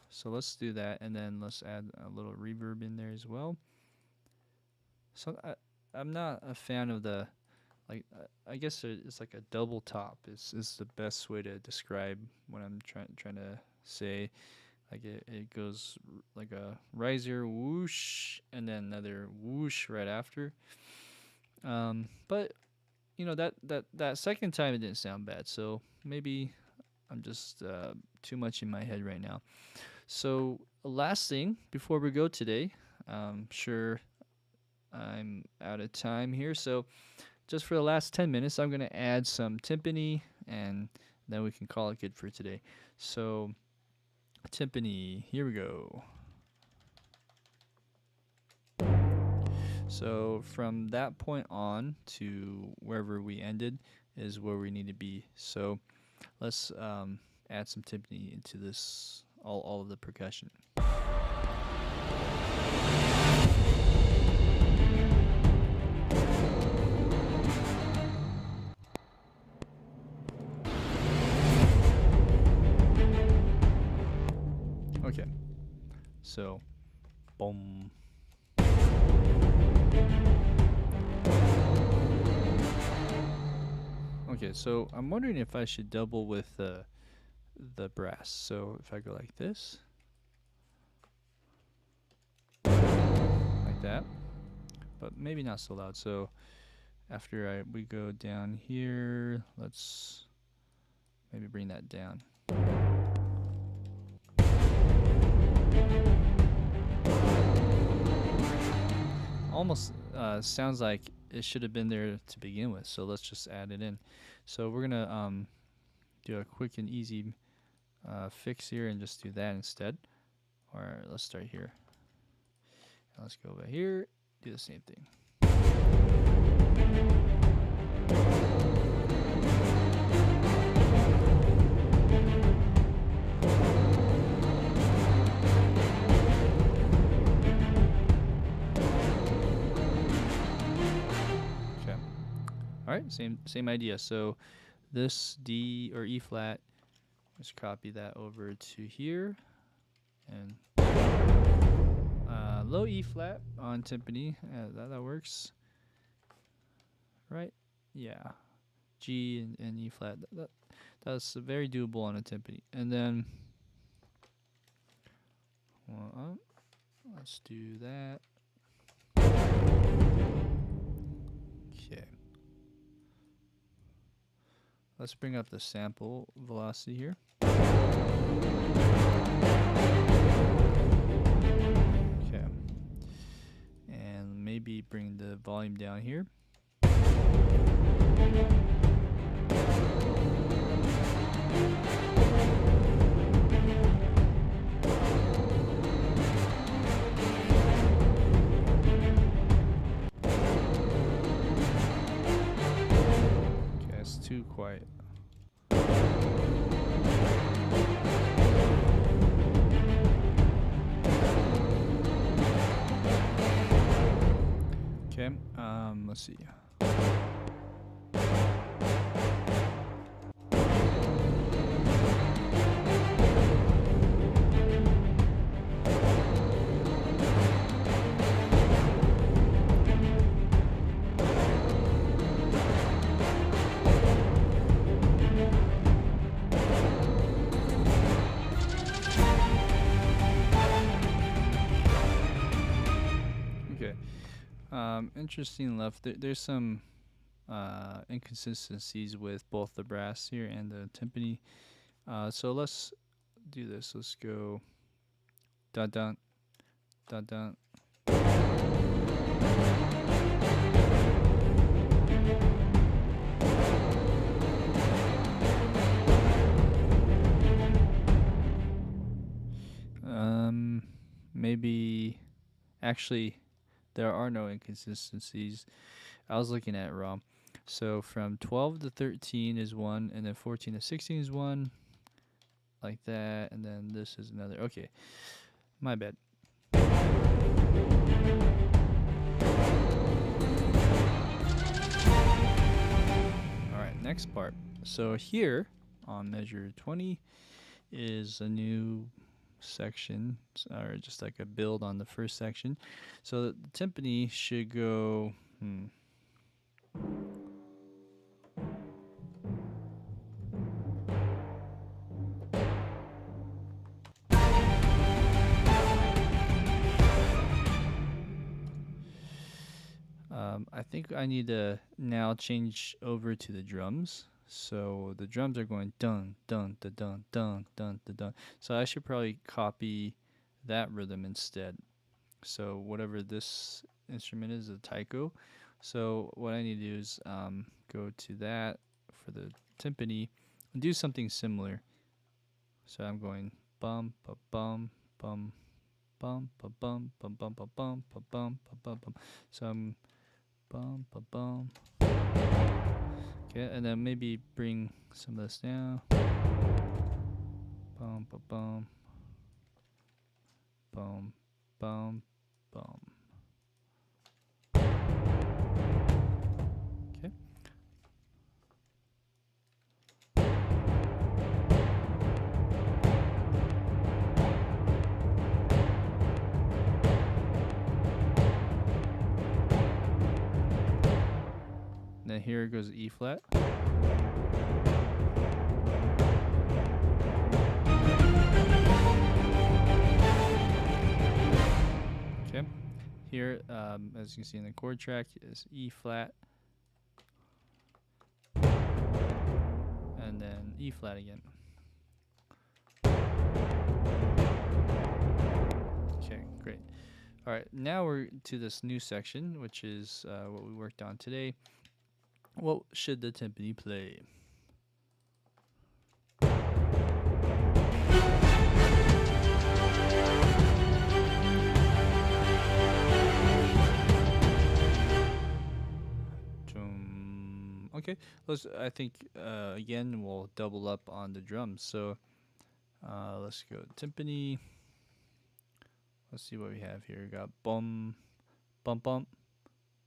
So let's do that, and then let's add a little reverb in there as well. So I'm not a fan of the, like, I guess it's like a double top is the best way to describe what I'm trying to say. Like it goes like a riser whoosh and then another whoosh right after. But you know that second time it didn't sound bad, so maybe I'm just too much in my head right now. So last thing before we go today, sure I'm out of time here, so just for the last 10 minutes I'm going to add some timpani and then we can call it good for today. So timpani, here we go. So from that point on to wherever we ended is where we need to be. So let's add some timpani into this, all of the percussion. Okay, so boom. Okay, so I'm wondering if I should double with the brass. So if I go like this, like that, but maybe not so loud. So after we go down here, let's maybe bring that down. Almost sounds like it should have been there to begin with, so let's just add it in. So we're gonna do a quick and easy fix here and just do that instead. Or let's start here. And let's go over here, do the same thing. Alright, same idea. So this D or E flat, just copy that over to here, and low E flat on timpani, that works, right? Yeah, G and E flat, that's very doable on a timpani. And then let's do that. Okay. Let's bring up the sample velocity here. Okay. And maybe bring the volume down here. Okay, it's too quiet. Okay, Let's see. Interesting enough, there's some inconsistencies with both the brass here and the timpani. So let's do this. Let's go dun dun dun dun. Maybe actually there are no inconsistencies. I was looking at it wrong. So from 12 to 13 is one, and then 14 to 16 is one, like that, and then this is another. Okay, my bad. All right, next part. So here on measure 20 is a new section, or just like a build on the first section. So the timpani should go I think I need to now change over to the drums. So the drums are going dun dun da dun dun dun da dun. So I should probably copy that rhythm instead. So whatever this instrument is, a taiko. So what I need to do is go to that for the timpani and do something similar. So I'm going bum ba bum bum bum ba bum bum bum ba bum ba bum ba bum bum. So I'm bum ba bum. Okay, and then maybe bring some of this down. Bum ba bum. Bum bum bum. Okay. Then here goes E flat. Okay. Here, as you can see in the chord track, is E flat, and then E flat again. Okay, great. All right, now we're to this new section, which is what we worked on today. What should the timpani play? Okay, I think again we'll double up on the drums. So let's go timpani. Let's see what we have here. We got bum, bum, bum,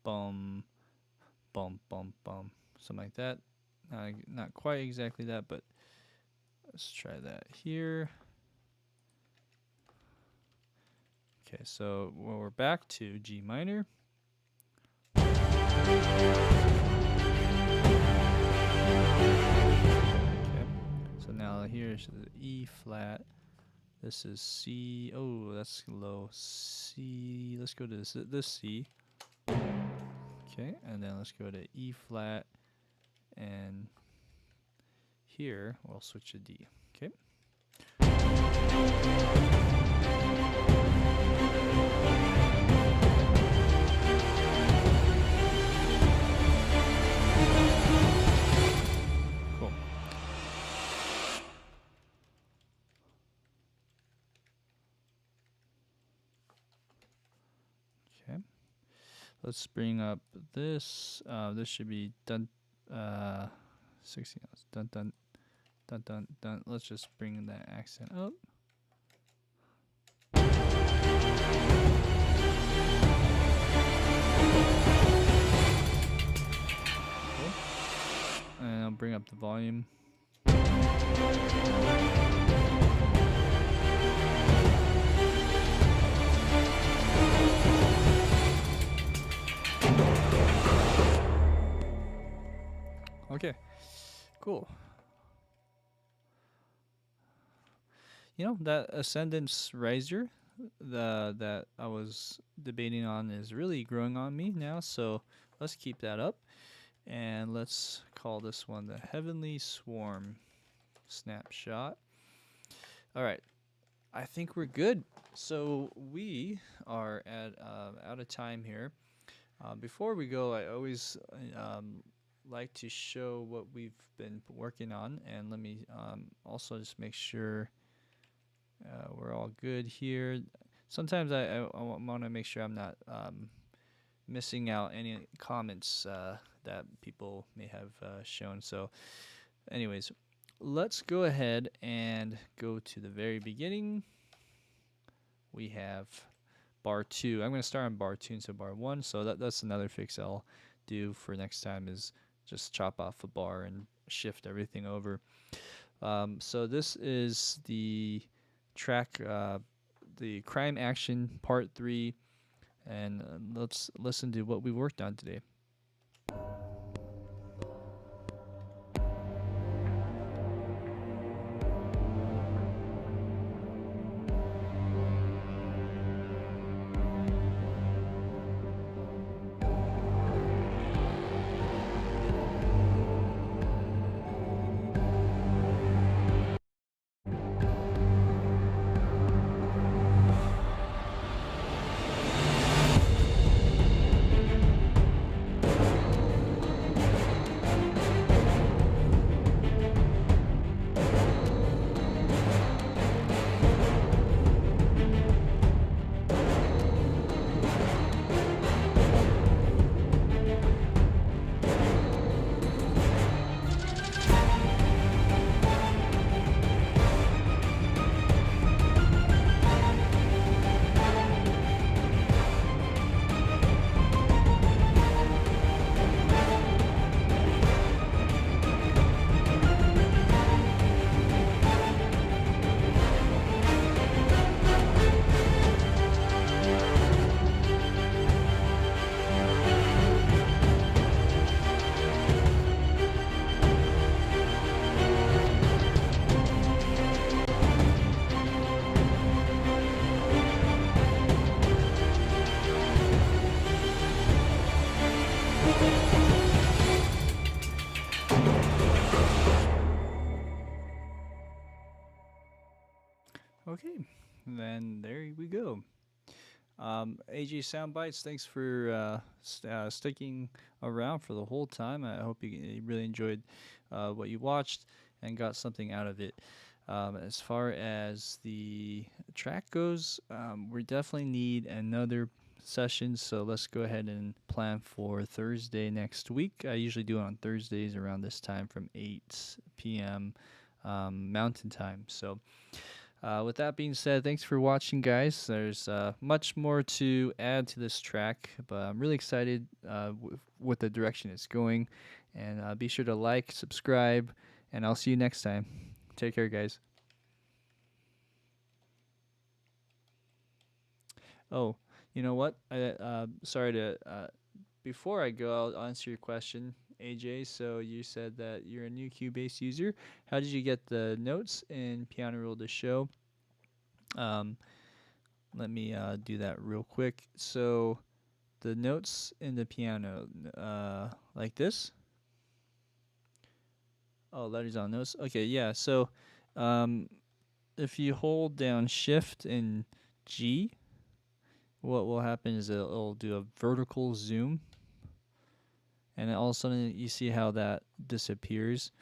bum, bum, bum, bum, something like that. Not quite exactly that, but let's try that here. Okay, so we're back to G minor. Okay, so now here's the E flat. This is C. Oh, that's low. C. Let's go to this C. Okay, and then let's go to E flat, and here we'll switch to D. Okay. Cool. Okay. Let's bring up this. This should be dun 16 notes. Dun dun dun dun dun. Let's just bring that accent up. I'll bring up the volume. Okay, cool. You know, that Ascendance riser that I was debating on is really growing on me now, so let's keep that up. And let's call this one the Heavenly Swarm snapshot. All right, I think we're good. So we are at out of time here. Before we go, I always like to show what we've been working on, and let me also just make sure we're all good here. Sometimes I want to make sure I'm not missing out any comments that people may have shown. So, anyways, let's go ahead and go to the very beginning. We have bar 2. I'm going to start on bar 2 instead of bar 1. So that's another fix I'll do for next time is just chop off a bar and shift everything over. So this is the track, the Crime Action Part 3. And let's listen to what we worked on today. Okay, then there we go. AJ Soundbites, thanks for sticking around for the whole time. I hope you really enjoyed what you watched and got something out of it. As far as the track goes, we definitely need another session, so let's go ahead and plan for Thursday next week. I usually do it on Thursdays around this time from 8 p.m. Mountain Time. So with that being said, thanks for watching, guys. There's much more to add to this track, but I'm really excited with the direction it's going. And be sure to like, subscribe, and I'll see you next time. Take care, guys. Oh, you know what? Sorry to. Before I go, I'll answer your question, AJ. So you said that you're a new Cubase user. How did you get the notes in Piano Roll to Show? Let me do that real quick. So the notes in the piano, like this. Oh, letters on notes. Okay, yeah. So if you hold down Shift and G, what will happen is it'll do a vertical zoom. And then all of a sudden you see how that disappears.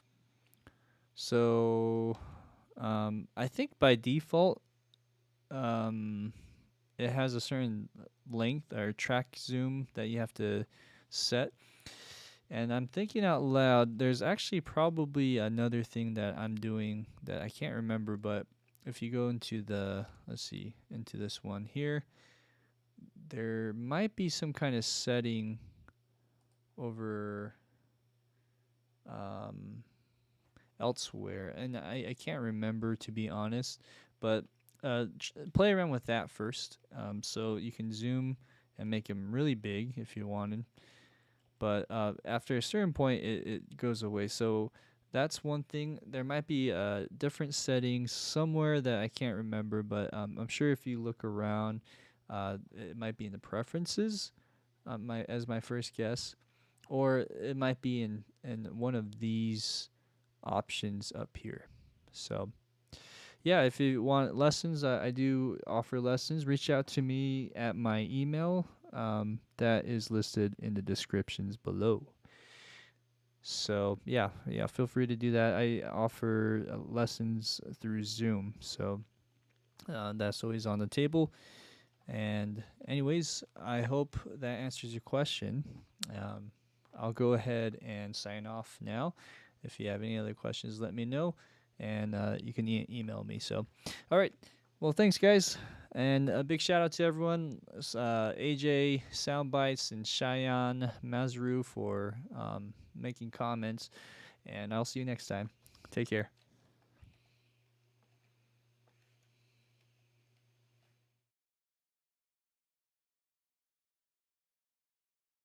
So I think by default, it has a certain length or track zoom that you have to set. And I'm thinking out loud, there's actually probably another thing that I'm doing that I can't remember, but if you go into the, let's see, into this one here, there might be some kind of setting over elsewhere, and I can't remember, to be honest, but play around with that first. So you can zoom and make them really big if you wanted, but after a certain point, it goes away. So that's one thing. There might be different settings somewhere that I can't remember, but I'm sure if you look around, it might be in the preferences, my first guess, or it might be in one of these options up here. So yeah, if you want lessons, I do offer lessons. Reach out to me at my email, that is listed in the descriptions below. So yeah, feel free to do that. I offer lessons through Zoom, so that's always on the table. And anyways, I hope that answers your question. Um, I'll go ahead and sign off now. If you have any other questions, let me know, and you can email me. So, all right. Well, thanks, guys, and a big shout out to everyone, AJ, Soundbites, and Cheyenne Mazru for making comments. And I'll see you next time. Take care.